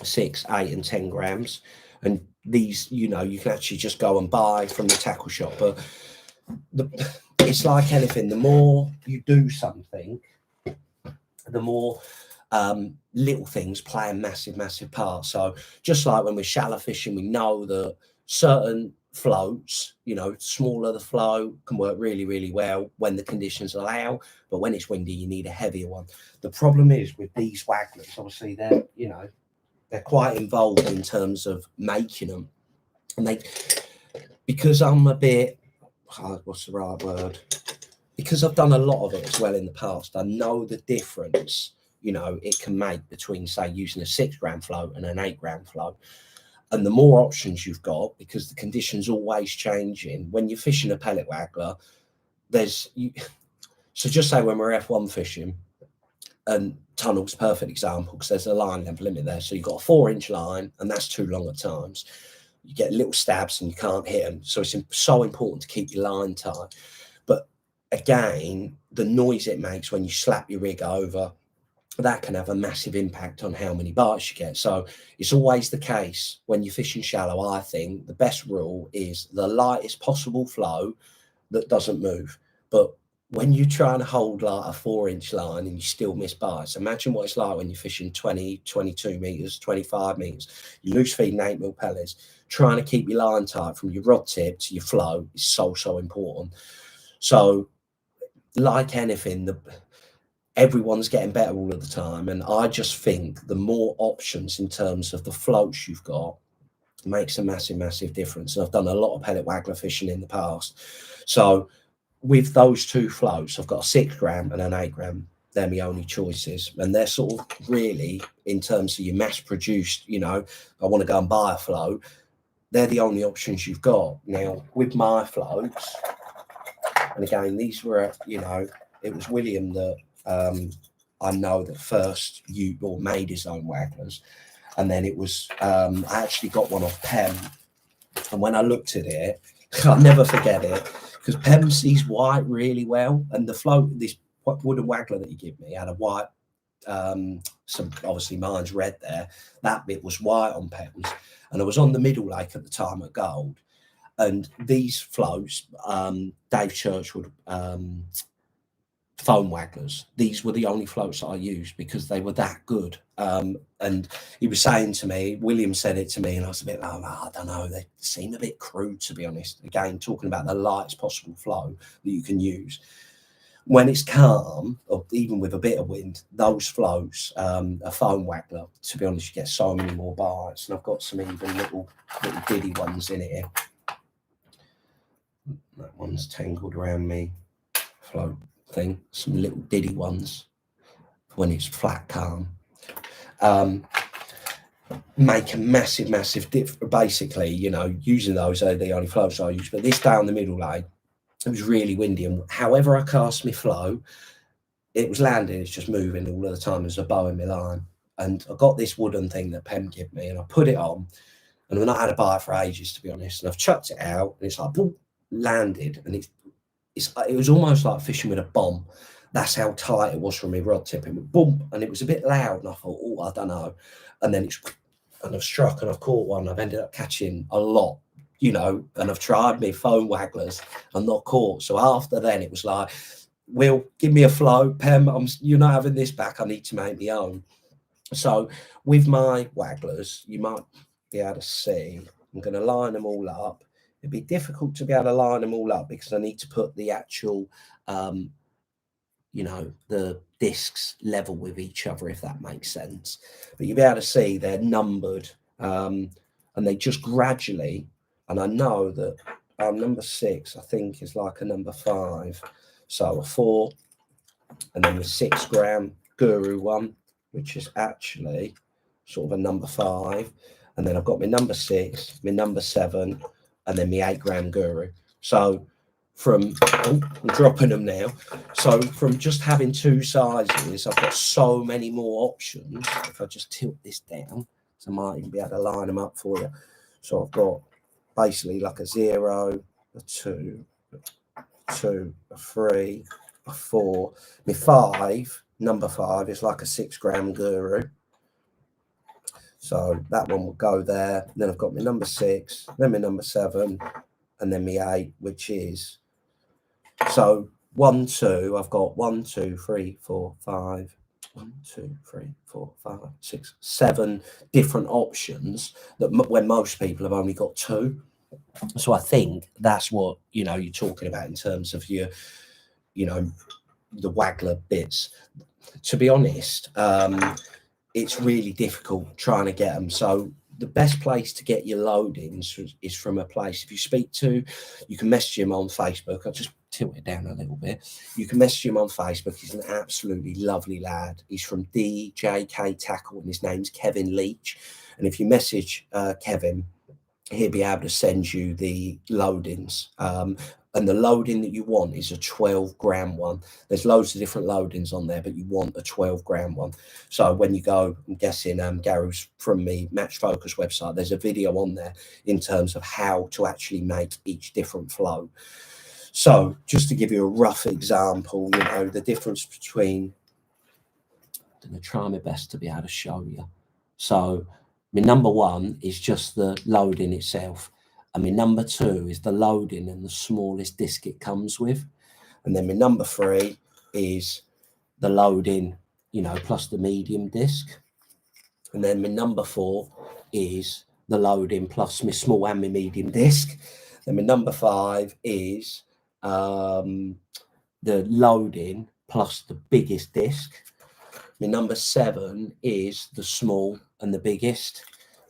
6, 8, and 10 grams. And these, you can actually just go and buy from the tackle shop. But it's like anything. The more you do something, the more little things play a massive, massive part. So just like when we're shallow fishing, we know that certain floats, smaller the flow can work really, really well when the conditions allow. But when it's windy, you need a heavier one. The problem is with these Wagglers, obviously they're quite involved in terms of making them. And because I'm a bit, what's the right word? Because I've done a lot of it as well in the past, I know the difference, it can make between, say, using a 6 gram float and an 8 gram float. And the more options you've got, because the conditions always changing, when you're fishing a pellet Waggler, so just say when we're F1 fishing, and tunnel's a perfect example because there's a line level limit there. So you've got a 4-inch line, and that's too long at times. You get little stabs and you can't hit them. So it's so important to keep your line tight. But again, the noise it makes when you slap your rig over, that can have a massive impact on how many bites you get. So it's always the case when you're fishing shallow. I think the best rule is the lightest possible flow that doesn't move. But when you're trying to hold like a 4-inch line and you still miss bites, imagine what it's like when you're fishing 20, 22 meters, 25 meters. You loose feeding 8mm pellets. Trying to keep your line tight from your rod tip to your flow is so, so important. So like anything, everyone's getting better all of the time. And I just think the more options in terms of the floats you've got makes a massive, massive difference. And I've done a lot of pellet Waggler fishing in the past. So with those 2 floats, I've got a 6 gram and an 8 gram. They're my only choices. And they're sort of really, in terms of your mass produced, I want to go and buy a float, they're the only options you've got. Now, with my floats, and again, these were, it was William that I know that first made his own Wagglers. And then it was, I actually got one off Pem. And when I looked at it, I'll never forget it, because Pem sees white really well. And the float, this wooden Waggler that you give me, had a white, some obviously mine's red there. That bit was white on Pem's. And I was on the Middle Lake at the time at Gold. And these floats, Dave Churchwood foam Wagglers. These were the only floats that I used because they were that good. And he was saying to me, William said it to me, and I was a bit like, oh, I don't know, they seem a bit crude, to be honest. Again, talking about the lightest possible flow that you can use. When it's calm, or even with a bit of wind, those floats, a foam Waggler, to be honest, you get so many more bites. And I've got some even little diddy ones in here. That one's tangled around me float thing, some little diddy ones when it's flat calm. Make a massive difference. Basically, you know, using those are the only floats I use. But this day on the middle lane, it was really windy, and however I cast my flow, it was landing, it's just moving all of the time. There's a bow in my line. And I got this wooden thing that Pem gave me, and I put it on, and I've not had a bite for ages, to be honest. And I've chucked it out, and it's like, boom, landed, and it was almost like fishing with a bomb. That's how tight it was from my rod tip. It went boom, and it was a bit loud, and I thought, oh, I don't know. And then I've struck, and I've caught one. I've ended up catching a lot, you know, and I've tried my foam Wagglers and not caught. So after then, it was like, Will, give me a float, Pem. You're not having this back. I need to make my own. So with my Wagglers, you might be able to see, I'm going to line them all up. It'd be difficult to be able to line them all up because I need to put the actual, you know, the discs level with each other, if that makes sense. But you'll be able to see they're numbered, and they just gradually, and I know that number 6, I think, is like a number 5. So a 4, and then the 6 gram Guru one, which is actually sort of a number 5. And then I've got my number 6, my number 7, and then my 8 gram Guru. So from, I'm dropping them now. So from just having 2 sizes, I've got so many more options. If I just tilt this down, so I might even be able to line them up for you. So I've got basically like a 0, a 2, a 3, a 4. My 5, number 5, is like a 6 gram Guru. So that one will go there. Then I've got my number 6, then my number 7, and then my 8, which is, so 1, 2, I've got 1, 2, 3, 4, 5, 1, 2, 3, 4, 5, 6, 7 different options that when most people have only got 2. So I think that's what, you know, you're talking about in terms of your, you know, the Waggler bits. To be honest, it's really difficult trying to get them. So the best place to get your loadings is from a place, if you speak to, you can message him on Facebook. I'll just tilt it down a little bit. You can message him on Facebook. He's an absolutely lovely lad. He's from DJK Tackle, and his name's Kevin Leach. And if you message Kevin, he'll be able to send you the loadings. And the loading that you want is a 12 gram one. There's loads of different loadings on there, but you want a 12 gram one. So when you go, I'm guessing Gary's from the Match Focus website, there's a video on there in terms of how to actually make each different flow. So just to give you a rough example, you know, the difference between, I'm going to try my best to be able to show you. So my number 1 is just the loading itself. And my number 2 is the loading and the smallest disc it comes with. And then my number 3 is the loading, you know, plus the medium disc. And then my number 4 is the loading plus my small and my medium disc. Then my number 5 is the loading plus the biggest disc. My number 7 is the small and the biggest.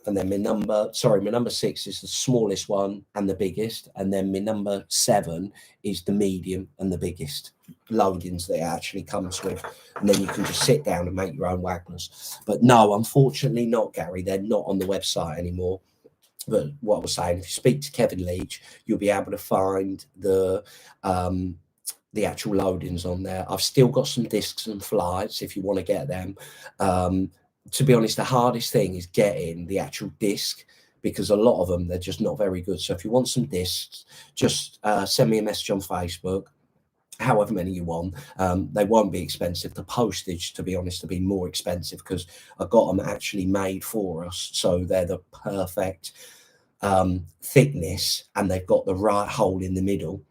And then my number 6 is the smallest one and the biggest. And then my number 7 is the medium and the biggest loadings that it actually comes with. And then you can just sit down and make your own Wagglers. But no, unfortunately not, Gary. They're not on the website anymore. But what I was saying, if you speak to Kevin Leach, you'll be able to find the actual loadings on there. I've still got some discs and flights if you want to get them. To be honest, the hardest thing is getting the actual disc, because a lot of them, they're just not very good. So if you want some discs, just send me a message on Facebook, however many you want. They won't be expensive. The postage, to be honest, will be more expensive because I got them actually made for us. So they're the perfect thickness, and they've got the right hole in the middle.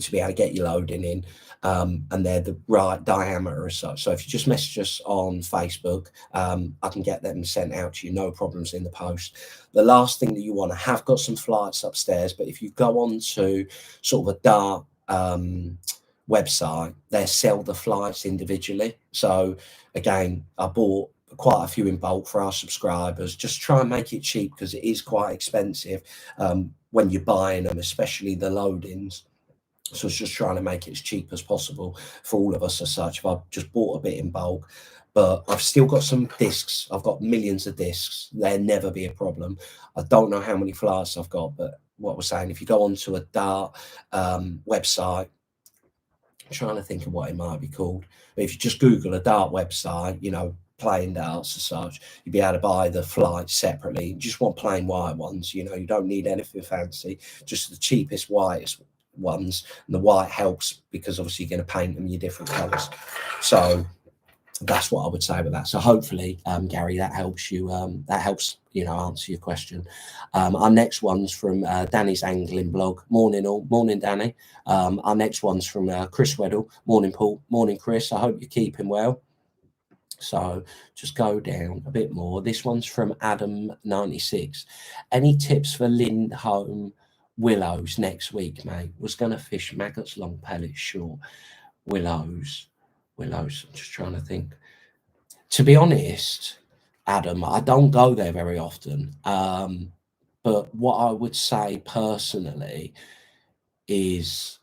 to be able to get your loading in, and they're the right diameter as such. So if you just message us on Facebook, I can get them sent out to you, no problems in the post. The last thing that you want to have got some flights upstairs, but if you go on to sort of a Dart website, they sell the flights individually. So again, I bought quite a few in bulk for our subscribers. Just try and make it cheap because it is quite expensive when you're buying them, especially the loadings. So it's just trying to make it as cheap as possible for all of us as such. I've just bought a bit in bulk, but I've still got some discs. I've got millions of discs. They'll never be a problem. I don't know how many flights I've got, but what we're saying, if you go onto a Dart website, I'm trying to think of what it might be called. But if you just Google a Dart website, you know, playing darts as such, you'd be able to buy the flights separately. You just want plain white ones, you know, you don't need anything fancy, just the cheapest, whitest ones. And the white helps because obviously you're going to paint them your different colors. So that's what I would say with that. So hopefully, Gary, that helps you. That helps, you know, answer your question. Our next one's from Danny's Angling blog. Morning all. Morning, Danny. Our next one's from Chris Weddle. Morning, Paul. Morning, Chris. I hope you're keeping well. So just go down a bit more. This one's from Adam96. Any tips for Lindholm willows next week, mate? Was going to fish maggots, long pellets, short. Willows. I'm just trying to think. To be honest, Adam, I don't go there very often. But what I would say personally is,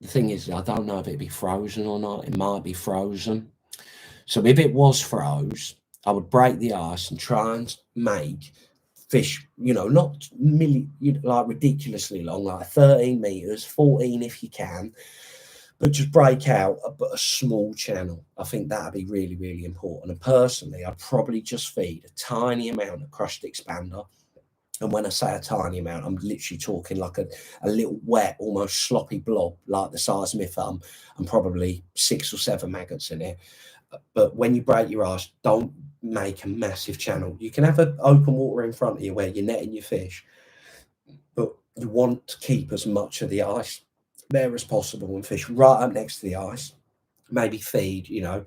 the thing is, I don't know if it'd be frozen or not. It might be frozen. So if it was froze, I would break the ice and try and make fish, you know, not like ridiculously long, like 13 meters, 14 if you can, but just break out a small channel. I think that'd be really, really important. And personally, I'd probably just feed a tiny amount of crushed expander. And when I say a tiny amount, I'm literally talking like a little wet, almost sloppy blob, like the size of my thumb, and probably 6 or 7 maggots in it. But when you break your ice, don't make a massive channel. You can have an open water in front of you where you're netting your fish, but you want to keep as much of the ice there as possible and fish right up next to the ice. Maybe feed, you know,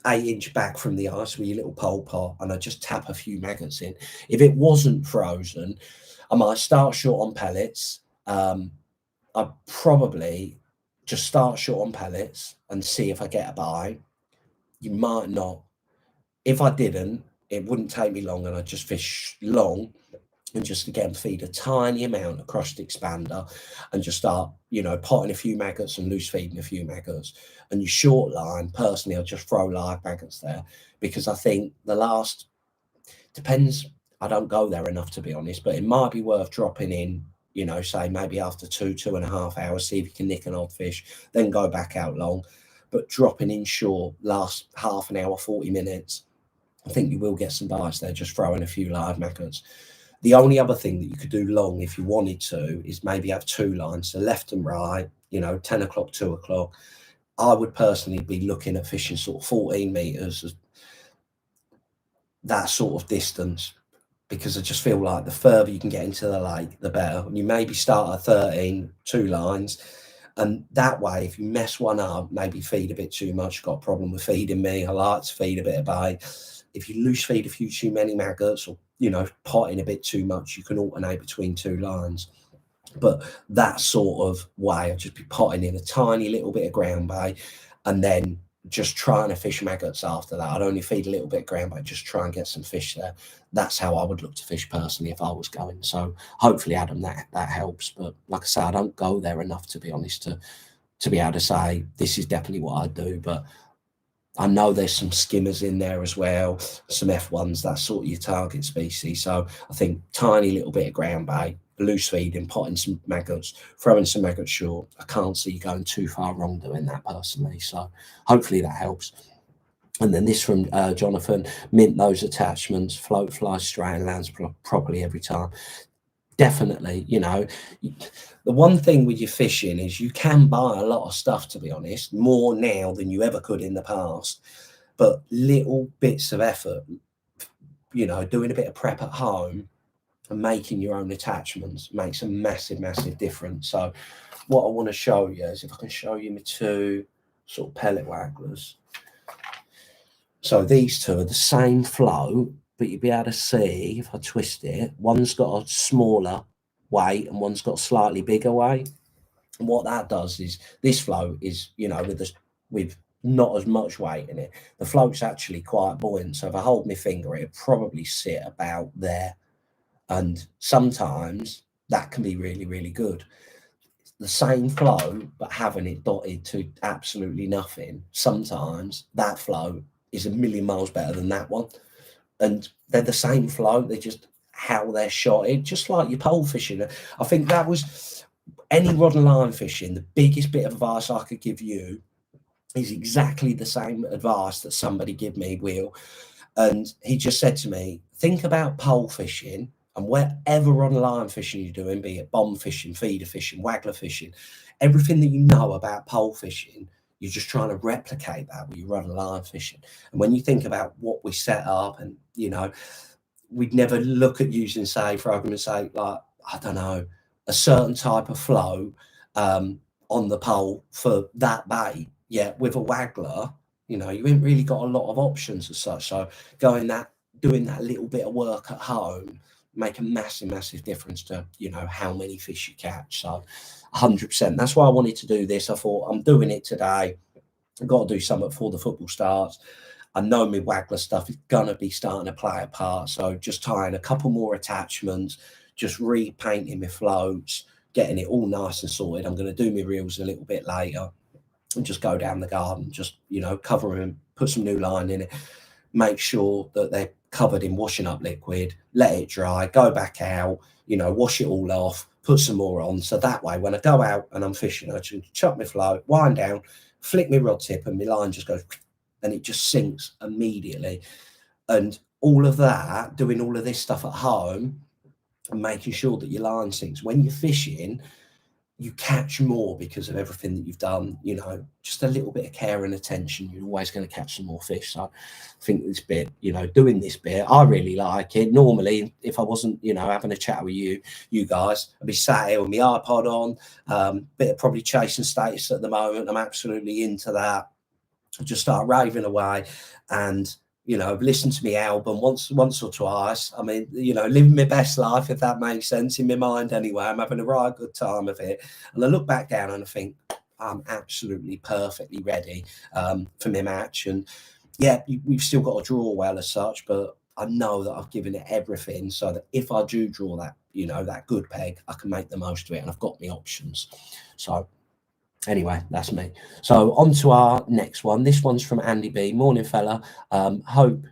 8-inch back from the ice with your little pole pot, and I just tap a few maggots in. If it wasn't frozen, I might start short on pellets. I'd probably just start short on pellets and see if I get a bite. You might not. If I didn't, it wouldn't take me long, and I'd just fish long and just again feed a tiny amount of crushed expander and just start, you know, potting a few maggots and loose feeding a few maggots. And your short line, personally, I'll just throw live maggots there, because I think the last, depends, I don't go there enough to be honest, but it might be worth dropping in, you know, say maybe after 2.5 hours, see if you can nick an odd fish, then go back out long. But dropping in short, last half an hour, 40 minutes, I think you will get some bites there, just throwing a few live maggots. The only other thing that you could do long if you wanted to is maybe have 2 lines, so left and right, you know, 10 o'clock, 2 o'clock. I would personally be looking at fishing sort of 14 meters, that sort of distance, because I just feel like the further you can get into the lake, the better. You maybe start at 13, 2 lines. And that way, if you mess one up, maybe feed a bit too much, got a problem with feeding me, I like to feed a bit of bait. If you loose feed a few too many maggots, or, you know, potting a bit too much, you can alternate between 2 lines. But that sort of way, I'll just be potting in a tiny little bit of ground bait and then just trying to fish maggots after that. I'd only feed a little bit of ground bait, just try and get some fish there. That's how I would look to fish personally if I was going. So hopefully, Adam, that helps. But like I say, I don't go there enough, to be honest, to be able to say this is definitely what I do. But I know there's some skimmers in there as well, some F1s, that's sort of your target species. So I think tiny little bit of ground bait, loose feeding, potting some maggots, throwing some maggots short. I can't see you going too far wrong doing that personally. So hopefully that helps. And then this from Jonathan: mint those attachments, float, fly straight, and lands properly every time. Definitely, you know, the one thing with your fishing is you can buy a lot of stuff, to be honest, more now than you ever could in the past. But little bits of effort, you know, doing a bit of prep at home and making your own attachments makes a massive difference. So what I want to show you is, if I can show you my two sort of pellet wagglers. So these two are the same float, but you'll be able to see, if I twist it, one's got a smaller weight and one's got a slightly bigger weight. And what that does is, this float is, you know, with not as much weight in it, the float's actually quite buoyant. So if I hold my finger, it'll probably sit about there. And sometimes that can be really good. The same flow, but having it dotted to absolutely nothing, sometimes that flow is a million miles better than that one. And they're the same flow, they're just how they're shotted, just like your pole fishing. I think that was any rod and line fishing, the biggest bit of advice I could give you is exactly the same advice that somebody gave me, Will. And he just said to me, think about pole fishing, and wherever rod and line fishing you're doing, be it bomb fishing, feeder fishing, waggler fishing, everything that you know about pole fishing, you're just trying to replicate that with your rod and line fishing. And when you think about what we set up, and, you know, we'd never look at using, say, for argument's sake, like, I don't know, a certain type of flow on the pole for that bait. Yeah, with a waggler, you know, you ain't really got a lot of options as such. So doing that little bit of work at home make a massive difference to, you know, how many fish you catch. So 100%. That's why I wanted to do this. I thought, I'm doing it today. I've got to do something before the football starts. I know my waggler stuff is gonna be starting to play a part. So just tying a couple more attachments, just repainting my floats, getting it all nice and sorted. I'm going to do my reels a little bit later and just go down the garden, just, you know, cover them, put some new line in it, make sure that they're covered in washing up liquid, let it dry, go back out, you know, wash it all off, put some more on. So that way, when I go out and I'm fishing, I just chuck my float, wind down, flick my rod tip, and my line just goes, and it just sinks immediately. And all of that, doing all of this stuff at home and making sure that your line sinks. When you're fishing, you catch more because of everything that you've done. You know, just a little bit of care and attention, you're always going to catch some more fish. So I think this bit, you know, doing this bit, I really like it. Normally, if I wasn't, you know, having a chat with you guys, I'd be sat here with my iPod on, bit of probably chasing status at the moment. I'm absolutely into that. I just start raving away, and, you know, listen to my album once or twice. I mean, you know, living my best life, if that makes sense, in my mind anyway. I'm having a right good time of it. And I look back down and I think, I'm absolutely perfectly ready for my match. And yeah, we've still got to draw well as such, but I know that I've given it everything so that if I do draw that, you know, that good peg, I can make the most of it, and I've got my options. So anyway, that's me. So on to our next one. This one's from Andy B. Morning, fella. Hope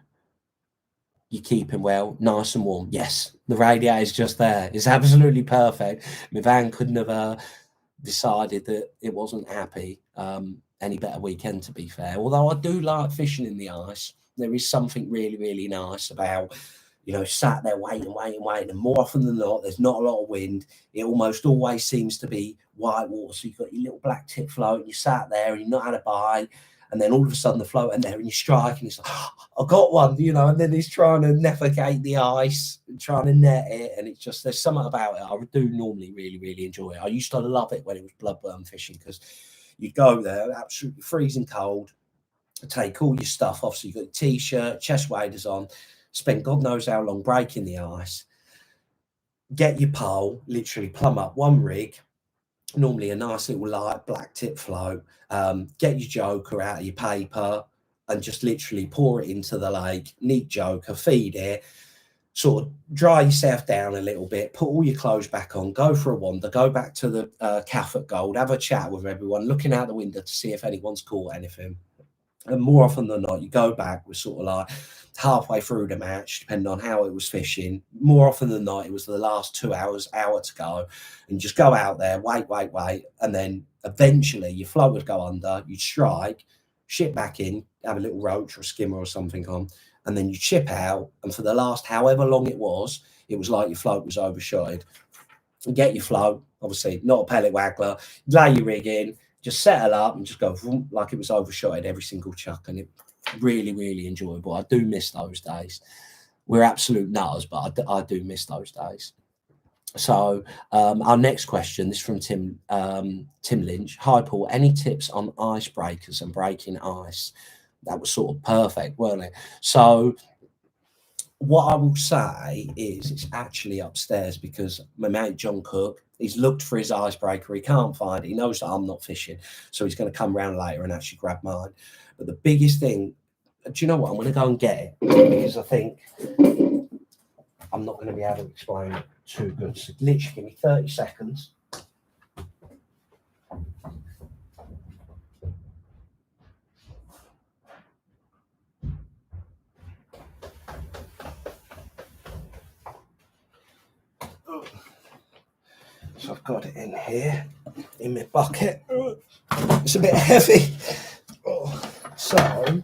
you're keeping well, nice and warm. Yes, the radiator is just there. It's absolutely perfect. My van couldn't have decided that it wasn't happy. Any better weekend, to be fair. Although I do like fishing in the ice. There is something really nice about, you know, sat there waiting. And more often than not, there's not a lot of wind. It almost always seems to be white water. So you've got your little black tip float, and you sat there and you're not had a bite. And then all of a sudden the float in there and you strike, and it's like, oh, I got one, you know, and then he's trying to navigate the ice and trying to net it. And it's just, there's something about it I do normally really enjoy it. I used to love it when it was bloodworm fishing, because you go there absolutely freezing cold, take all your stuff off. So you've got your t-shirt, chest waders on, spend God knows how long breaking the ice, get your pole, literally plumb up one rig, normally a nice little light black tip float, get your joker out of your paper and just literally pour it into the lake, neat joker, feed it, sort of dry yourself down a little bit, put all your clothes back on, go for a wander, go back to the cafe at Gold, have a chat with everyone, looking out the window to see if anyone's caught anything. And more often than not, you go back with sort of like halfway through the match, depending on how it was fishing. More often than not, it was the last 2 hours, hour to go, and just go out there, wait, and then eventually your float would go under, you'd strike, ship back in, have a little roach or a skimmer or something on, and then you chip out, and for the last however long it was like your float was overshotted. And get your float, obviously not a pellet waggler, lay your rig in, just settle up and just go vroom, like it was overshotted every single chuck, and it really enjoyable. I do miss those days we're absolute nutters, but I do miss those days. So our next question, this is from Tim Lynch. Hi Paul, any tips on icebreakers and breaking ice? That was sort of perfect, weren't it? So what I will say is it's actually upstairs, because my mate John Cook, he's looked for his icebreaker, he can't find it, he knows that I'm not fishing, so he's going to come round later and actually grab mine. But the biggest thing, do you know what, I'm going to go and get it, because I think I'm not going to be able to explain it too good. So literally give me 30 seconds. So I've got it in here, in my bucket. It's a bit heavy. So,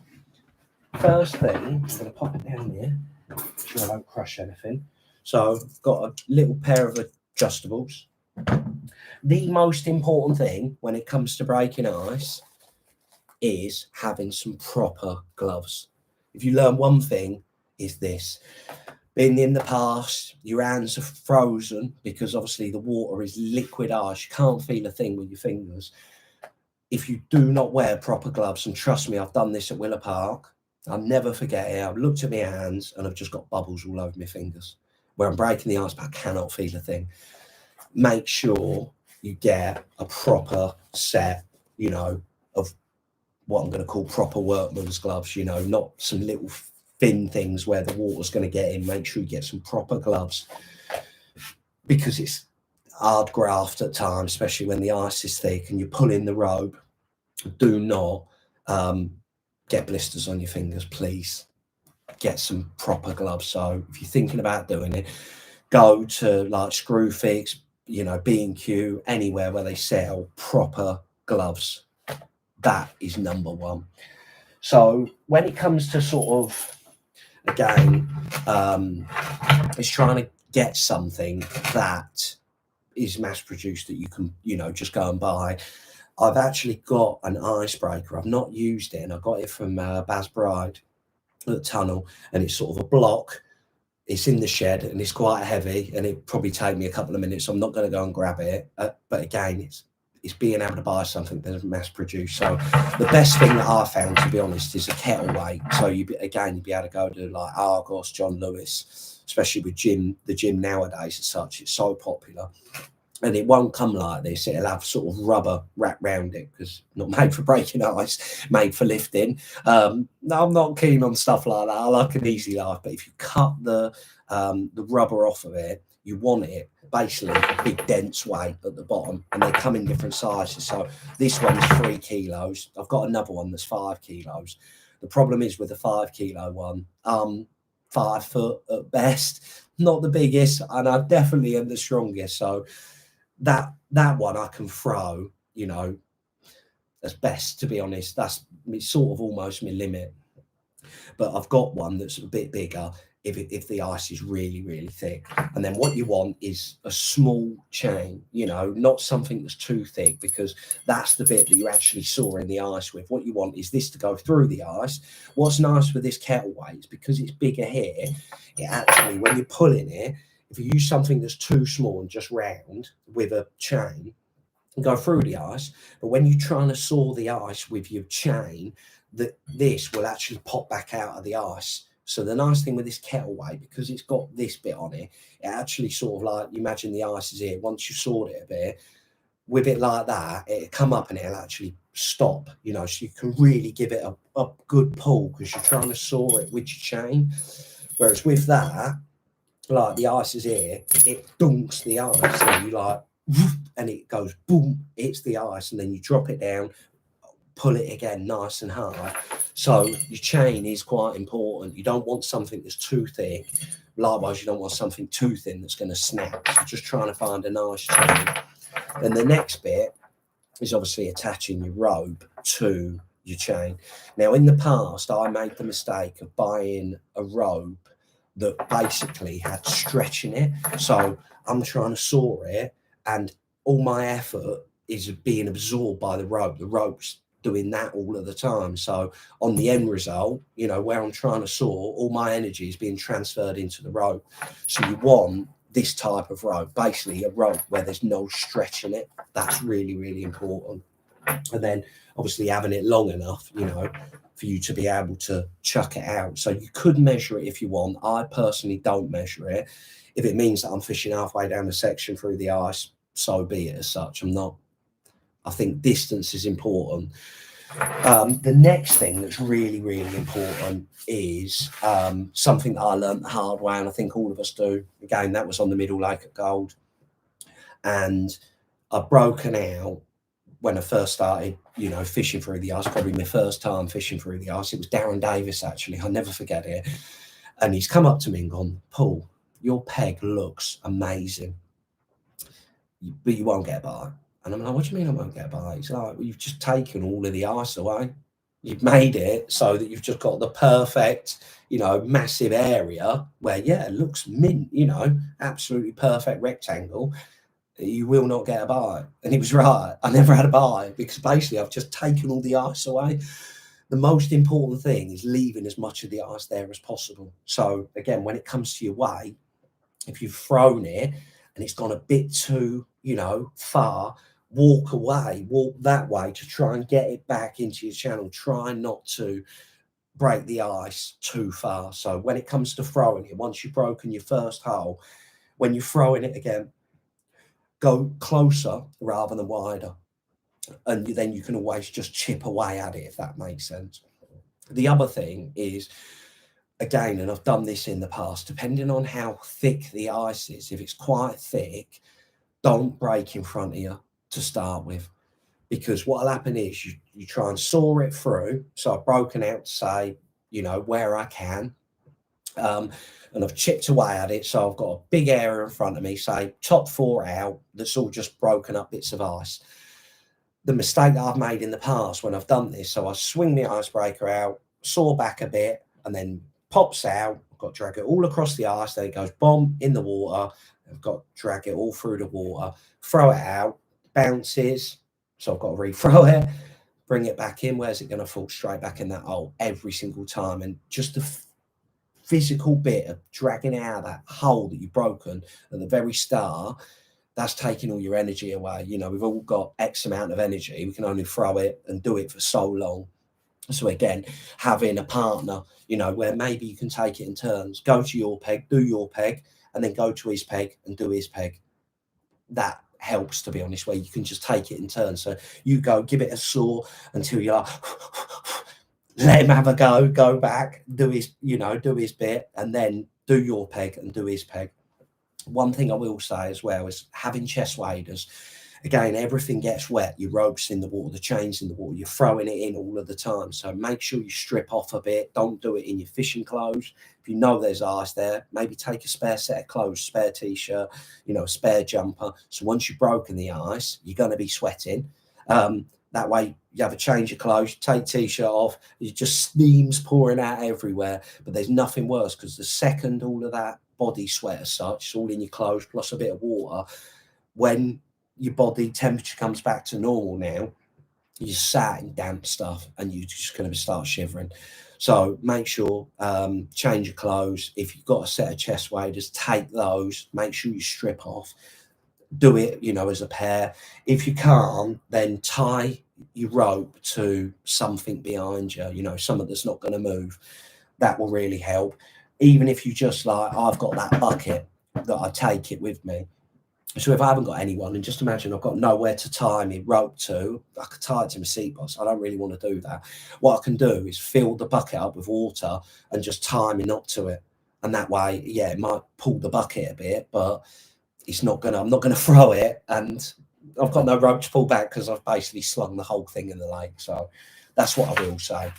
first thing, I'm going to pop it down here, make sure I don't crush anything. So I've got a little pair of adjustables. The most important thing when it comes to breaking ice is having some proper gloves. If you learn one thing, is this. Been in the past, your hands are frozen because obviously the water is liquid ice. You can't feel a thing with your fingers. If you do not wear proper gloves, and trust me, I've done this at Willer Park, I'll never forget it. I've looked at my hands and I've just got bubbles all over my fingers where I'm breaking the ice, but I cannot feel a thing. Make sure you get a proper set, you know, of what I'm going to call proper workman's gloves, you know, not some little thin things where the water's going to get in. Make sure you get some proper gloves, because it's hard graft at times, especially when the ice is thick and you're pulling the rope. Do not get blisters on your fingers, please. Get some proper gloves. So if you're thinking about doing it, go to like Screwfix, you know, B&Q, anywhere where they sell proper gloves. That is number one. So when it comes to sort of, again, it's trying to get something that is mass produced that you can, you know, just go and buy. I've actually got an icebreaker. I've not used it, and I got it from Baz Bride at the tunnel, and it's sort of a block. It's in the shed and it's quite heavy, and it probably take me a couple of minutes. So I'm not going to go and grab it. But again, it's being able to buy something that's mass produced. So the best thing that I found, to be honest, is a kettle weight. So you'd be able to go to like Argos, John Lewis, especially with the gym nowadays as such. It's so popular. And it won't come like this. It'll have sort of rubber wrapped around it, because not made for breaking ice, made for lifting. No, I'm not keen on stuff like that. I like an easy life. But if you cut the rubber off of it, you want it basically a big dense weight at the bottom, and they come in different sizes. So this one's 3 kilos. I've got another one that's 5 kilos. The problem is with the 5 kilo one, 5 foot at best, not the biggest, and I definitely am the strongest. So that one I can throw, you know, as best, to be honest. That's sort of almost my limit. But I've got one that's a bit bigger if the ice is really, really thick. And then what you want is a small chain, you know, not something that's too thick, because that's the bit that you're actually sawing the ice with. What you want is this to go through the ice. What's nice with this kettle weight is because it's bigger here, it actually, when you're pulling it, if you use something that's too small and just round with a chain, go through the ice. But when you're trying to saw the ice with your chain, this will actually pop back out of the ice. So the nice thing with this kettle weight, because it's got this bit on it, it actually sort of like, you imagine the ice is here. Once you sawed it a bit, with it like that, it'll come up and it'll actually stop, you know, so you can really give it a good pull, because you're trying to saw it with your chain. Whereas with that, like the ice is here, it dunks the ice, and you like, and it goes boom, hits the ice, and then you drop it down, pull it again nice and hard. So your chain is quite important. You don't want something that's too thick. Likewise, you don't want something too thin that's going to snap. So just trying to find a nice chain. Then the next bit is obviously attaching your rope to your chain. Now, in the past, I made the mistake of buying a rope that basically had stretch in it. So I'm trying to saw it, and all my effort is being absorbed by the rope. The rope's doing that all of the time. So on the end result, you know, where I'm trying to soar, all my energy is being transferred into the rope. So you want this type of rope, basically a rope where there's no stretch in it. That's really, really important. And then obviously having it long enough, you know, for you to be able to chuck it out. So you could measure it if you want. I personally don't measure it. If it means that I'm fishing halfway down the section through the ice, so be it as such. I think distance is important. The next thing that's really, really important is something that I learned the hard way, and I think all of us do. Again, that was on the Middle Lake at Gold. And I've broken out when I first started, you know, fishing through the ice, probably my first time fishing through the ice. It was Darren Davis, actually. I'll never forget it. And he's come up to me and gone, "Paul, your peg looks amazing, but you won't get by." And I'm like, "What do you mean I won't get by?" He's like, "Well, you've just taken all of the ice away. You've made it so that you've just got the perfect, you know, massive area where, yeah, it looks mint, you know, absolutely perfect rectangle. You will not get a bite." And he was right. I never had a bite because basically I've just taken all the ice away. The most important thing is leaving as much of the ice there as possible. So again, when it comes to your weight, if you've thrown it and it's gone a bit too, you know, far, walk away, walk that way to try and get it back into your channel. Try not to break the ice too far. So when it comes to throwing it, once you've broken your first hole, when you're throwing it again, go closer rather than wider. And then you can always just chip away at it, if that makes sense. The other thing is, again, and I've done this in the past, depending on how thick the ice is, if it's quite thick, don't break in front of you to start with. Because what will happen is you try and saw it through. So I've broken out to say, you know, where I can. And I've chipped away at it. So I've got a big area in front of me, say top 4 out, that's all just broken up bits of ice. The mistake that I've made in the past when I've done this, so I swing the icebreaker out, saw back a bit, and then pops out. I've got to drag it all across the ice. Then it goes bomb in the water. I've got to drag it all through the water, throw it out, bounces. So I've got to re-throw it, bring it back in. Where's it going to fall? Straight back in that hole every single time. And just the physical bit of dragging out of that hole that you've broken at the very start, that's taking all your energy away. You know, we've all got X amount of energy. We can only throw it and do it for so long. So again, having a partner, you know, where maybe you can take it in turns, go to your peg, do your peg, and then go to his peg and do his peg. That helps, to be honest, where you can just take it in turns. So you go, give it a saw until you're like, let him have a go back, do his, you know, do his bit, and then do your peg and do his peg. One thing I will say as well is having chest waders. Again, everything gets wet. Your rope's in the water, the chain's in the water. You're throwing it in all of the time. So make sure you strip off a bit. Don't do it in your fishing clothes. If you know there's ice there, maybe take a spare set of clothes, spare t-shirt, you know, a spare jumper. So once you've broken the ice, you're going to be sweating. That way you have a change of clothes, take t-shirt off, it's just steam's pouring out everywhere. But there's nothing worse, because the second all of that body sweat as such, it's all in your clothes plus a bit of water, when your body temperature comes back to normal now, you're sat in damp stuff and you're just going to start shivering. So make sure, change your clothes. If you've got a set of chest waders, take those, make sure you strip off, do it, you know, as a pair. If you can't, then tie your rope to something behind you, you know, something that's not going to move. That will really help. Even if you just like, I've got that bucket that I take it with me. So if I haven't got anyone, and just imagine I've got nowhere to tie my rope to, I could tie it to my seat box. I don't really want to do that. What I can do is fill the bucket up with water and just tie my knot to it. And that way, yeah, it might pull the bucket a bit, but I'm not gonna throw it, and I've got no rope to pull back because I've basically slung the whole thing in the lake. So that's what I will say.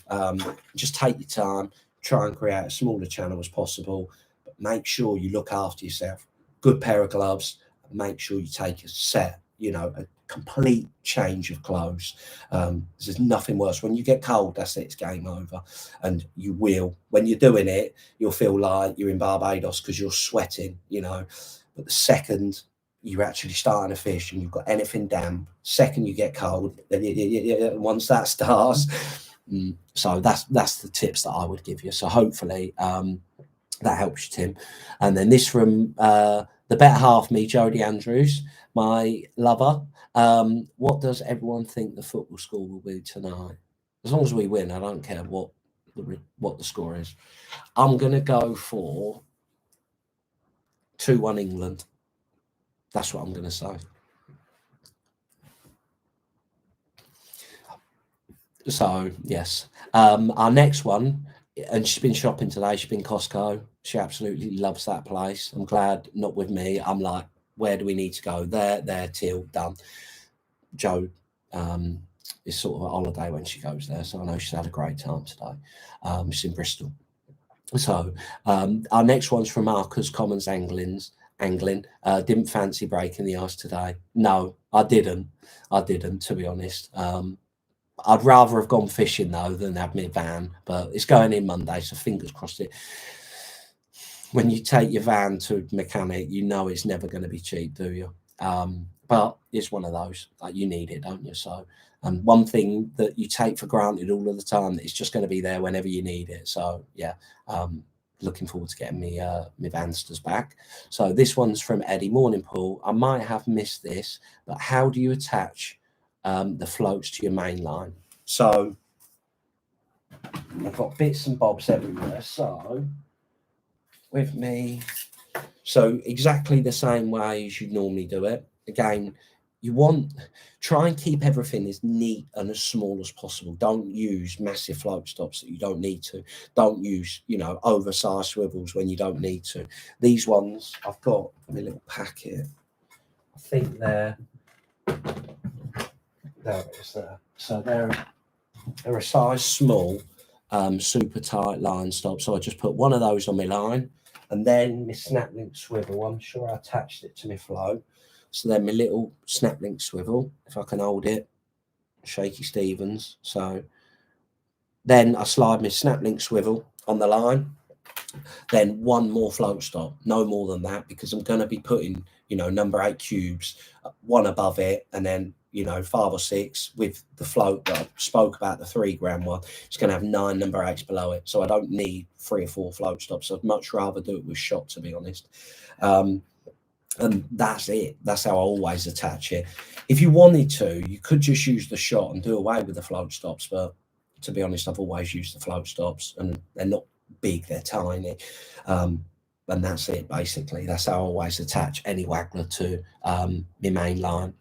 Just take your time, try and create as small a channel as possible, but make sure you look after yourself. Good pair of gloves. Make sure you take a set, you know, a complete change of clothes. There's nothing worse. When you get cold, that's it, it's game over. And you will, when you're doing it, you'll feel like you're in Barbados because you're sweating, you know. But the second you're actually starting a fish and you've got anything damp, second you get cold, once that starts. So that's the tips that I would give you. So hopefully that helps you, Tim. And then this from the better half me, Jodie Andrews, my lover. What does everyone think the football score will be tonight? As long as we win, I don't care what the score is. I'm going to go for 2-1 England. That's what I'm going to say. So, yes. Our next one, and she's been shopping today. She's been Costco. She absolutely loves that place. I'm glad, not with me. I'm like, where do we need to go? There, till done. Jo is sort of a holiday when she goes there. So I know she's had a great time today. She's in Bristol. So our next one's from Marcus Commons Angling. Didn't fancy breaking the ice today. No, I didn't, to be honest. I'd rather have gone fishing though than have my van, but it's going in Monday, so fingers crossed. It when you take your van to a mechanic, you know it's never going to be cheap, do you? But it's one of those, like, you need it, don't you? So one thing that you take for granted all of the time, it's just going to be there whenever you need it. So yeah, looking forward to getting me my Vansters back. So this one's from Eddie. Morning, Paul. I might have missed this, but how do you attach the floats to your main line? So I've got bits and bobs everywhere. So with me, so exactly the same way as you normally do it. Again, you want try and keep everything as neat and as small as possible. Don't use massive float stops that you don't need to. Don't use, oversized swivels when you don't need to. These ones I've got in a little packet. I think there it is there. So they're a size small, super tight line stop. So I just put one of those on my line, and then my snap link swivel. I'm sure I attached it to my float. So then my little snap link swivel, if I can hold it, Shaky Stevens. So then I slide my snap link swivel on the line, then one more float stop, no more than that, because I'm going to be putting, number 8 cubes, one above it, and then, 5 or 6 with the float that I spoke about, the 3 gram one. It's going to have 9 number 8s below it. So I don't need 3 or 4 float stops. I'd much rather do it with shot, to be honest. And that's it. That's how I always attach it. If you wanted to, you could just use the shot and do away with the float stops. But to be honest, I've always used the float stops, and they're not big, they're tiny. And that's it, basically. That's how I always attach any Waggler to my main line.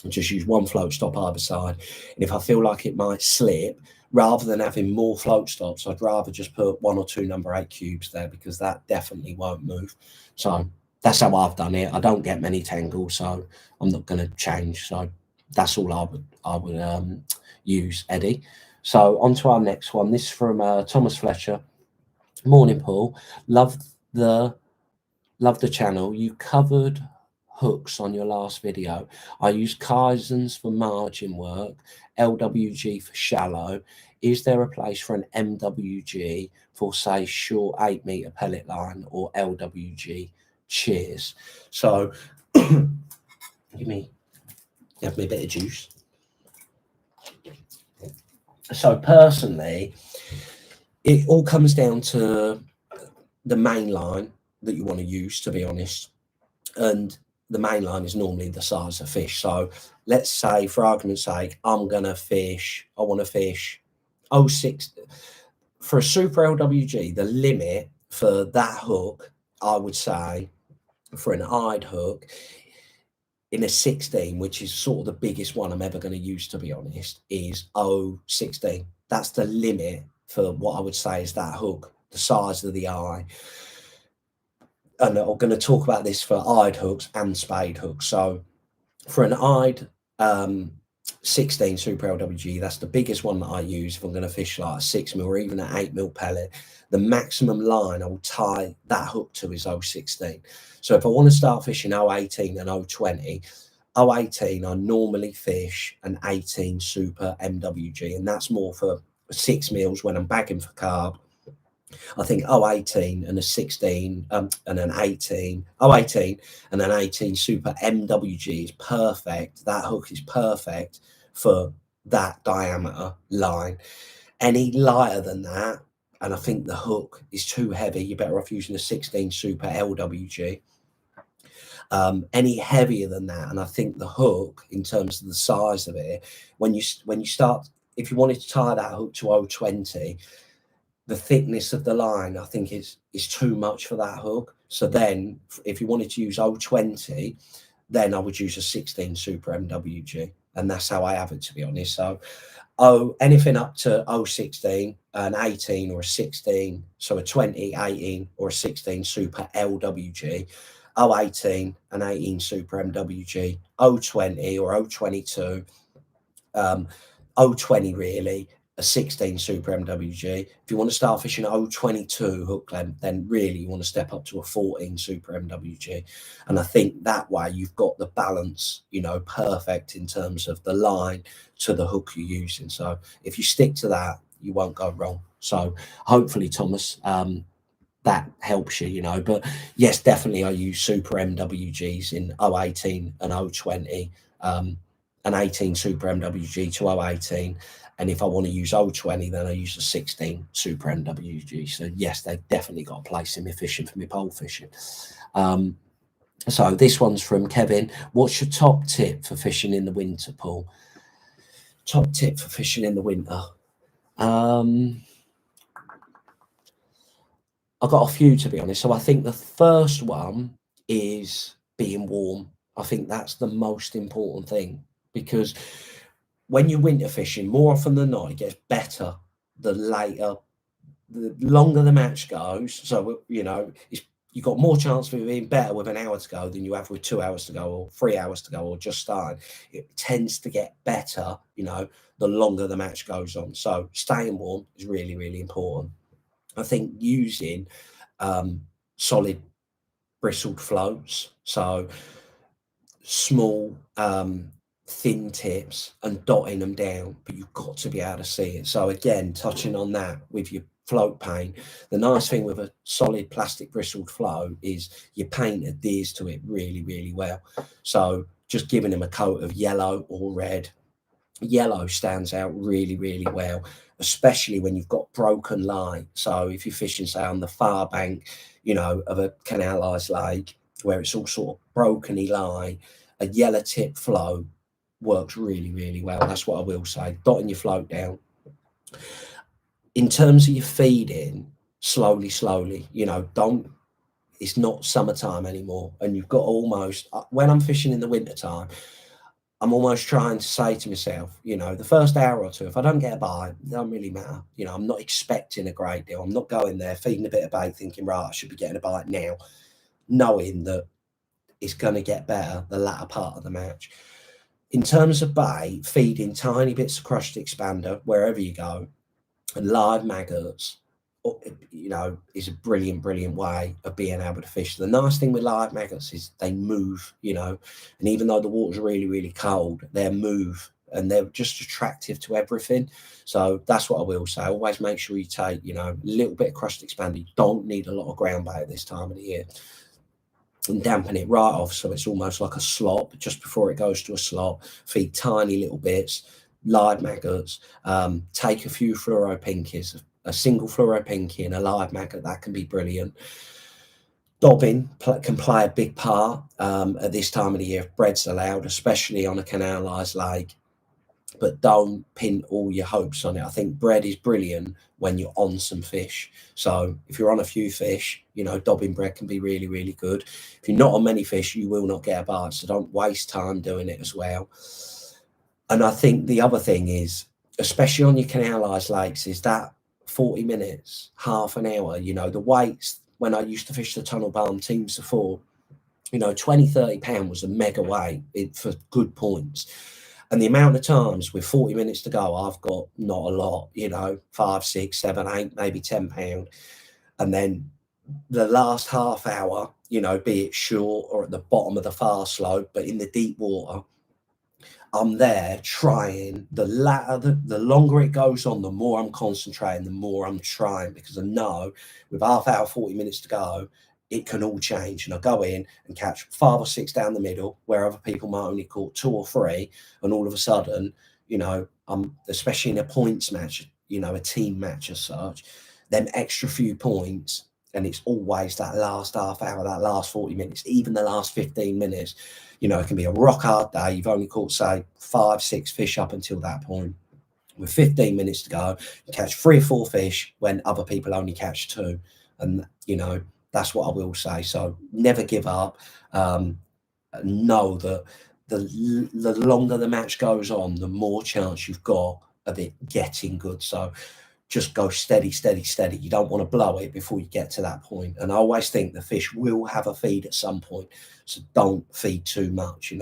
And just use one float stop either side. And if I feel like it might slip, rather than having more float stops, I'd rather just put 1 or 2 number 8 cubes there, because that definitely won't move. So that's how I've done it. I don't get many tangles, so I'm not going to change. So that's all I would use, Eddie. So on to our next one. This is from Thomas Fletcher. Morning, Paul. Love the channel. You covered hooks on your last video. I use Kaizens for margin work, LWG for shallow. Is there a place for an MWG for, say, short 8-meter pellet line, or LWG? Cheers. So give me a bit of juice. So personally, it all comes down to the main line that you want to use, to be honest. And the main line is normally the size of fish. So let's say, for argument's sake, I want to fish 06. For a super LWG, the limit for that hook, I would say, for an eyed hook in a 16, which is sort of the biggest one I'm ever going to use, to be honest, is 0.16. That's the limit for what I would say is that hook, the size of the eye. And I'm going to talk about this for eyed hooks and spade hooks. So for an eyed 16 super LWG, that's the biggest one that I use if I'm going to fish like a 6 mil or even an 8 mil pellet. The maximum line I will tie that hook to is 0.16. So if I want to start fishing 0.18 and 0.20, 0.18 I normally fish an 18 super MWG, and that's more for 6 mils when I'm bagging for carp, I think 018 and a 16 and an 18, 018 and an 18 Super MWG is perfect. That hook is perfect for that diameter line. Any lighter than that, and I think the hook is too heavy, you're better off using a 16 Super LWG. Any heavier than that, and I think the hook, in terms of the size of it, when you start, if you wanted to tie that hook to 020, the thickness of the line, I think is too much for that hook. So then, if you wanted to use 020, then I would use a 16 Super MWG, and that's how I have it, to be honest. So, anything up to 016, an 18 or a 16, so a 20, 18 or a 16 Super LWG, 018, an 18 Super MWG, 020 or 022, 020 really, a 16 Super MWG. If you want to start fishing at 022 hook length, then really you want to step up to a 14 Super MWG. And I think that way you've got the balance, you know, perfect in terms of the line to the hook you're using. So if you stick to that, you won't go wrong. So hopefully, Thomas, that helps you, you know. But yes, definitely I use Super MWGs in 018 and 020, an 18 Super MWG to 018. And if I want to use 020, then I use a 16 Super MWG. So yes, they've definitely got a place in my fishing for my pole fishing. So this one's from Kevin. What's your top tip for fishing in the winter, Paul? Top tip for fishing in the winter. I've got a few, to be honest. So I think the first one is being warm. I think that's the most important thing, because when you're winter fishing, more often than not, it gets better the later, the longer the match goes. So, you know, you've got more chance of it being better with an hour to go than you have with 2 hours to go or 3 hours to go or just starting. It tends to get better, you know, the longer the match goes on. So staying warm is really, really important. I think using solid bristled floats, so small thin tips, and dotting them down, but you've got to be able to see it. So again, touching on that with your float paint, the nice thing with a solid plastic bristled float is your paint adheres to it really, really well. So just giving them a coat of yellow or red. Yellow stands out really, really well, especially when you've got broken line. So if you're fishing, say, on the far bank, you know, of a canalised lake where it's all sort of brokeny line, a yellow tip float works really, really well. That's what I will say. Dotting your float down. In terms of your feeding, slowly, slowly, you know, it's not summertime anymore. And you've got almost, when I'm fishing in the wintertime, I'm almost trying to say to myself, you know, the first hour or two, if I don't get a bite, it doesn't really matter. You know, I'm not expecting a great deal. I'm not going there feeding a bit of bait thinking, right, I should be getting a bite now, knowing that it's going to get better the latter part of the match. In terms of bait, feeding tiny bits of crushed expander wherever you go, and live maggots, you know, is a brilliant, brilliant way of being able to fish. The nice thing with live maggots is they move, you know, and even though the water's really, really cold, they move and they're just attractive to everything. So that's what I will say. Always make sure you take, you know, a little bit of crushed expander. You don't need a lot of ground bait at this time of the year. And dampen it right off so it's almost like a slop just before it goes to a slop. Feed tiny little bits, live maggots, take a few fluoro pinkies, a single fluoro pinky and a live maggot. That can be brilliant. Dobbing can play a big part at this time of the year if bread's allowed, especially on a canalised lake. But don't pin all your hopes on it. I think bread is brilliant when you're on some fish. So if you're on a few fish, you know, dobbing bread can be really, really good. If you're not on many fish, you will not get a bite. So don't waste time doing it as well. And I think the other thing is, especially on your canalised lakes, is that 40 minutes, half an hour, you know, the weights, when I used to fish the Tunnel Balm teams of 4, you know, 20, 30 pound was a mega weight for good points. And the amount of times with 40 minutes to go, I've got not a lot, you know, 5, 6, 7, 8, maybe 10 pound. And then the last half hour, you know, be it short or at the bottom of the far slope, but in the deep water, I'm there trying. The longer it goes on, the more I'm concentrating, the more I'm trying, because I know with half hour, 40 minutes to go, it can all change. And I go in and catch 5 or 6 down the middle, where other people might only caught 2 or 3, and all of a sudden, I'm, especially in a points match, a team match as such, them extra few points, and it's always that last half hour, that last 40 minutes, even the last 15 minutes. It can be a rock hard day. You've only caught, say, 5, 6 fish up until that point. With 15 minutes to go, you catch 3 or 4 fish when other people only catch 2. And, that's what I will say. So never give up. Know that the longer the match goes on, the more chance you've got of it getting good. So just go steady, steady, steady. You don't want to blow it before you get to that point. And I always think the fish will have a feed at some point. So don't feed too much.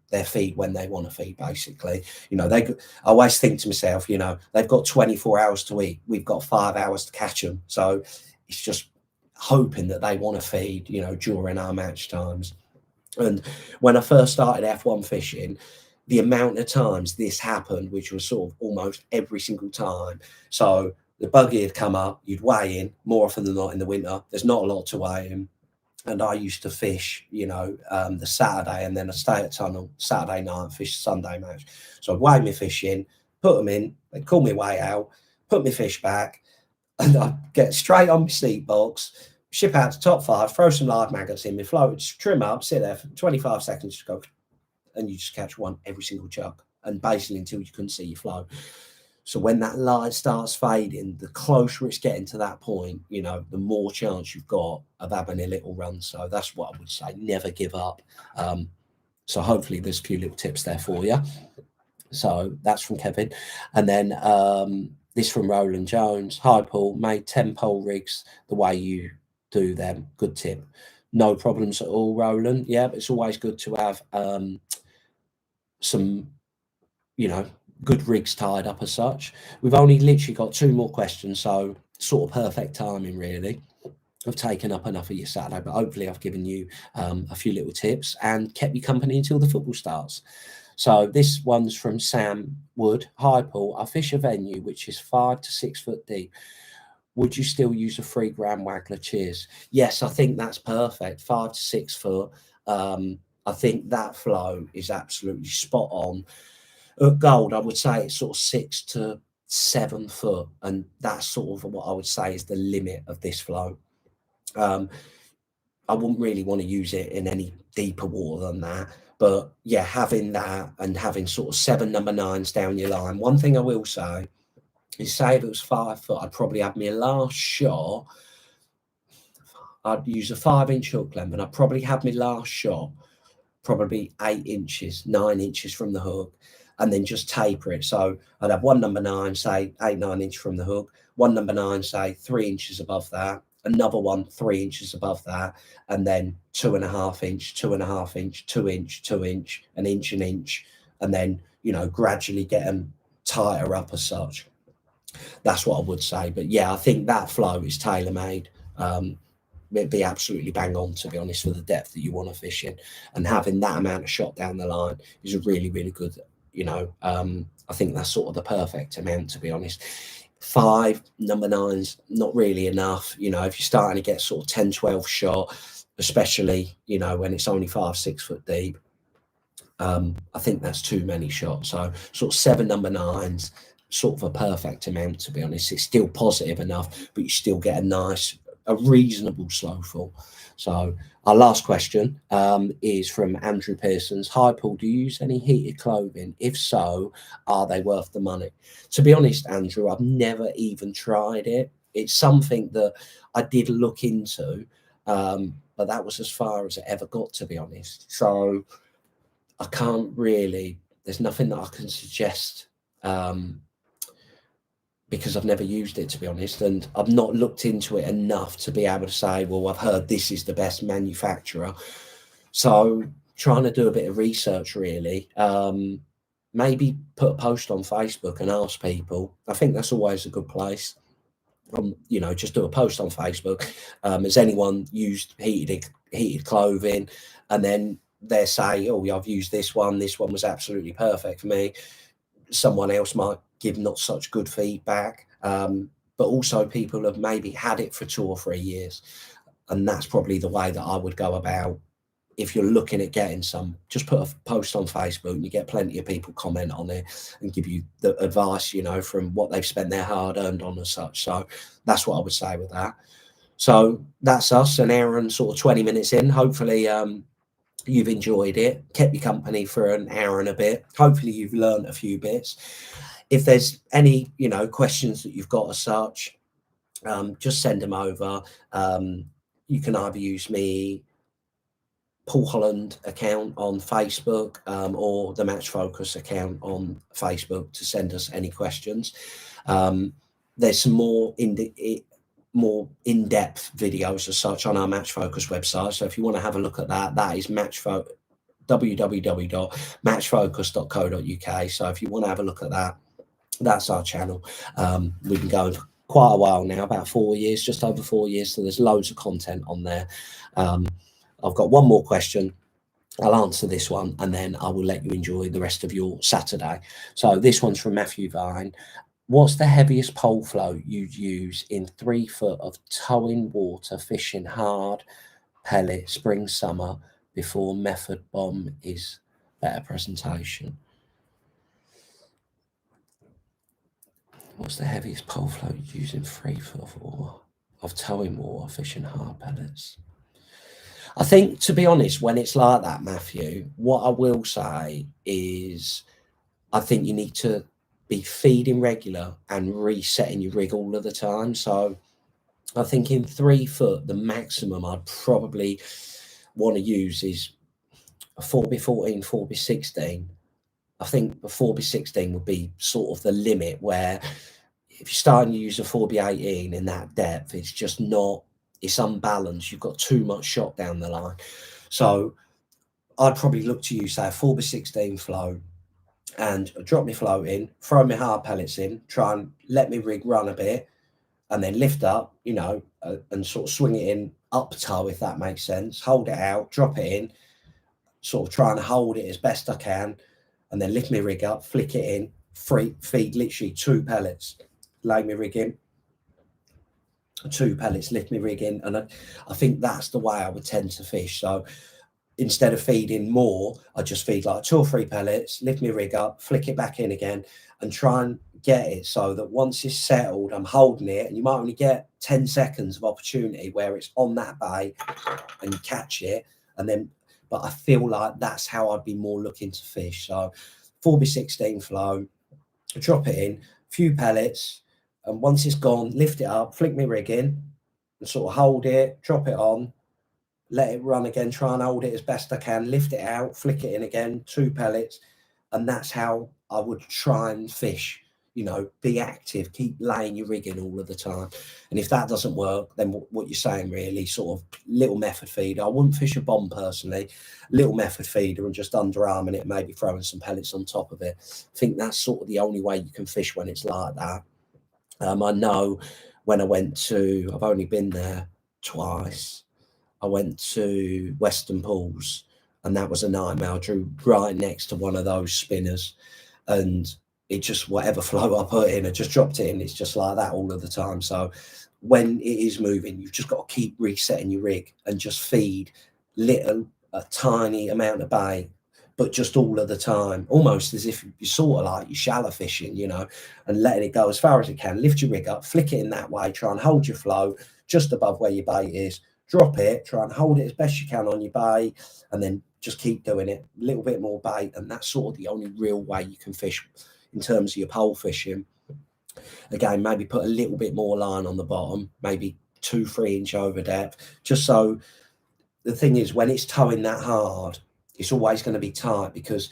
They feed when they want to feed, basically. I always think to myself, they've got 24 hours to eat. We've got 5 hours to catch them. So it's just hoping that they want to feed, during our match times. And when I first started F1 fishing, the amount of times this happened, which was sort of almost every single time. So the buggy had come up, you'd weigh in, more often than not in the winter. There's not a lot to weigh in. And I used to fish, the Saturday, and then I stay at tunnel Saturday night, fish Sunday match. So I'd weigh my fish in, put them in, they'd call me way out, put my fish back, and I'd get straight on my seat box, ship out to top 5, throw some live maggots in, my float, trim up, sit there for 25 seconds, just go, and you just catch one every single chuck, and basically until you couldn't see your flow. So when that light starts fading, the closer it's getting to that point, the more chance you've got of having a little run. So that's what I would say. Never give up. So hopefully there's a few little tips there for you. So that's from Kevin. And then this from Roland Jones. Hi, Paul. Made 10 pole rigs the way you do them. Good tip. No problems at all, Roland. Yeah, but it's always good to have some, good rigs tied up as such. We've only literally got 2 more questions, so sort of perfect timing, really. I've taken up enough of your Saturday, but hopefully I've given you a few little tips and kept you company until the football starts. So this one's from Sam Wood. Hi, Paul. I fish a venue which is 5 to 6 foot deep. Would you still use a 3 gram Waggler? Cheers. Yes, I think that's perfect. 5 to 6 foot. I think that flow is absolutely spot on. At Gold, I would say it's sort of 6 to 7 foot, and that's sort of what I would say is the limit of this flow. I wouldn't really want to use it in any deeper water than that, but yeah, having that and having sort of 7 number 9s down your line. One thing I will say is, say if it was 5 foot, I'd probably have my last shot, I'd use a 5-inch hook length, and I'd probably have my last shot probably 8 inches, 9 inches from the hook, and then just taper it. So I'd have 1 number 9, say 8, 9 inches from the hook, 1 number 9, say 3 inches above that, another one 3 inches above that, and then 2.5 inch, 2.5 inch, 2 inch, 2 inch, an inch, and then, gradually get them tighter up as such. That's what I would say. But yeah, I think that flow is tailor-made. It'd be absolutely bang on, to be honest, for the depth that you want to fish in, and having that amount of shot down the line is really, really good. I think that's sort of the perfect amount, to be honest. 5 number 9s, not really enough. If you're starting to get sort of 10, 12 shot, especially, when it's only 5, 6 foot deep, I think that's too many shots. So sort of 7 number 9s, sort of a perfect amount, to be honest. It's still positive enough, but you still get a reasonable slow fall. So our last question is from Andrew Pearson's. Hi, Paul, do you use any heated clothing? If so, are they worth the money? To be honest, Andrew, I've never even tried it. It's something that I did look into, but that was as far as it ever got, to be honest. So I can't really, there's nothing that I can suggest, because I've never used it, to be honest, and I've not looked into it enough to be able to say, well, I've heard this is the best manufacturer. So trying to do a bit of research, really. Maybe put a post on Facebook and ask people. I think that's always a good place. Just do a post on Facebook. Has anyone used heated clothing? And then they say, oh, I've used this one was absolutely perfect for me. Someone else might give not such good feedback, but also people have maybe had it for 2 or 3 years, and that's probably the way that I would go about. If you're looking at getting some, just put a post on Facebook and you get plenty of people comment on it and give you the advice, you know, from what they've spent their hard earned on and such. So that's what I would say with that. So that's us, an hour and sort of 20 minutes in. Hopefully you've enjoyed it, kept your company for an hour and a bit. Hopefully you've learned a few bits. If there's any, you know, questions that you've got as such, just send them over. You can either use me, Paul Holland account on Facebook, or the Match Focus account on Facebook to send us any questions. There's some more in-depth videos as such on our Match Focus website. So if you want to have a look at that, that is www.matchfocus.co.uk. So if you want to have a look at that, that's our channel. We've been going for quite a while now, about 4 years, just over 4 years. So there's loads of content on there. I've got one more question. I'll answer this one and then I will let you enjoy the rest of your Saturday. So this one's from Matthew Vine. What's the heaviest pole float you'd use in 3 foot of towing water, fishing hard, pellet, spring, summer, before method bomb is better presentation? What's the heaviest pole float you'd use in 3 foot of towing water, fishing hard, pellets? I think, to be honest, when it's like that, Matthew, what I will say is I think you need to be feeding regular and resetting your rig all of the time. So I think in 3 foot, the maximum I'd probably want to use is a 4x14, 4x16. I think the 4x16 would be sort of the limit, where if you're starting to use a 4x18 in that depth, it's just not, it's unbalanced. You've got too much shot down the line. So I'd probably look to use, say, a 4x16 float and drop my float in, throw my hard pellets in, try and let my rig run a bit, and then lift up, you know, and sort of swing it in up tow, if that makes sense. Hold it out, drop it in, sort of try and hold it as best I can, and then lift my rig up, flick it in, feed literally 2 pellets, lay my rig in, 2 pellets, lift my rig in. And I think that's the way I would tend to fish. So instead of feeding more, I just feed like 2 or 3 pellets, lift my rig up, flick it back in again, and try and get it so that once it's settled, I'm holding it, and you might only get 10 seconds of opportunity where it's on that bait and you catch it. And then, but I feel like that's how I'd be more looking to fish. So 4x16 flow, drop it in, few pellets, and once it's gone, lift it up, flick my rig in, and sort of hold it, drop it on, let it run again, try and hold it as best I can, lift it out, flick it in again, 2 pellets. And that's how I would try and fish. You know, be active, keep laying your rig in all of the time. And if that doesn't work, then what you're saying really, sort of little method feeder. I wouldn't fish a bomb personally, little method feeder and just underarming it, maybe throwing some pellets on top of it. I think that's sort of the only way you can fish when it's like that. I know when I went to, I've only been there twice. I went to Western Pools, and that was a nightmare. I drew right next to one of those spinners, and it just, whatever float I put in, I just dropped it in. It's just like that all of the time. So when it is moving, you've just got to keep resetting your rig and just feed a tiny amount of bait, but just all of the time, almost as if you're sort of like you're shallow fishing, you know, and letting it go as far as it can. Lift your rig up, flick it in that way, try and hold your flow just above where your bait is, drop it, try and hold it as best you can on your bait, and then just keep doing it, a little bit more bait. And that's sort of the only real way you can fish in terms of your pole fishing. Again, maybe put a little bit more line on the bottom, maybe 2-3 inch over depth, just so the thing is, when it's towing that hard, it's always going to be tight because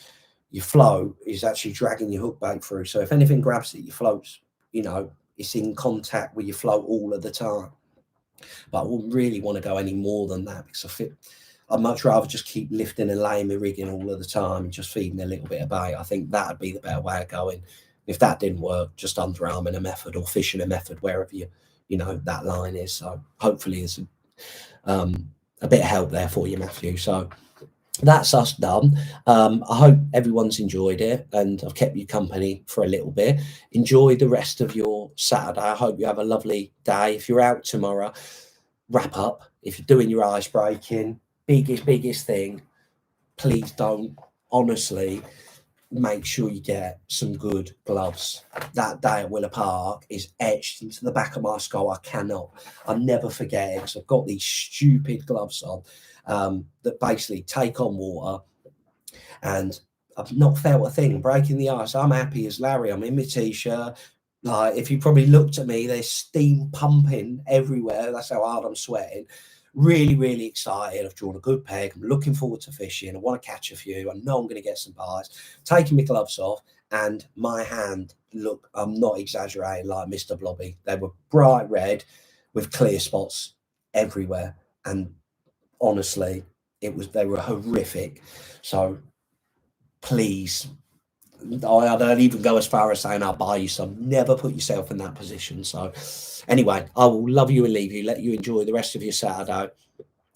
your flow is actually dragging your hook bait through. So if anything grabs it, your float's, you know, it's in contact with your float all of the time. But I wouldn't really want to go any more than that, because I'd much rather just keep lifting and laying my rig in all of the time and just feeding a little bit of bait. I think that'd be the better way of going. If that didn't work, just underarming a method or fishing a method wherever you know that line is. So hopefully there's a bit of help there for you, Matthew. So that's us done. I hope everyone's enjoyed it and I've kept you company for a little bit. Enjoy the rest of your Saturday. I hope you have a lovely day. If you're out tomorrow, wrap up. If you're doing your ice breaking, biggest thing, please don't, honestly, make sure you get some good gloves. That day at Willer Park is etched into the back of my skull. I'll never forget it because I've got these stupid gloves on that basically take on water, and I've not felt a thing breaking the ice. I'm happy as Larry. I'm in my t-shirt. Like, if you probably looked at me, there's steam pumping everywhere. That's how hard I'm sweating. Really excited. I've drawn a good peg. I'm looking forward to fishing. I want to catch a few. I know I'm going to get some bites. Taking my gloves off, and my hand, look, I'm not exaggerating, like Mr. Blobby. They were bright red with clear spots everywhere. And honestly, they were horrific. So please, I don't even go as far as saying I'll buy you some. Never put yourself in that position. So anyway, I will love you and leave you, let you enjoy the rest of your Saturday.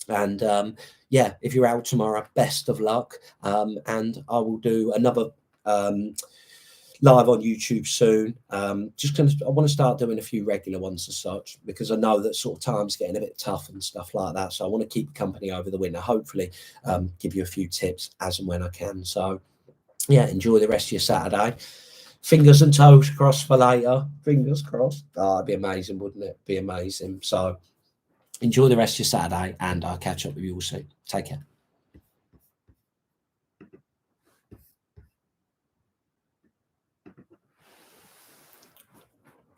And yeah, if you're out tomorrow, best of luck. And I will do another live on YouTube soon. I want to start doing a few regular ones as such, because I know that sort of time's getting a bit tough and stuff like that. So I want to keep company over the winter, hopefully give you a few tips as and when I can. So yeah, enjoy the rest of your Saturday. Fingers and toes crossed for later. Fingers crossed. Oh, it'd be amazing, wouldn't it? Be amazing. So enjoy the rest of your Saturday, and I'll catch up with you all soon. Take care.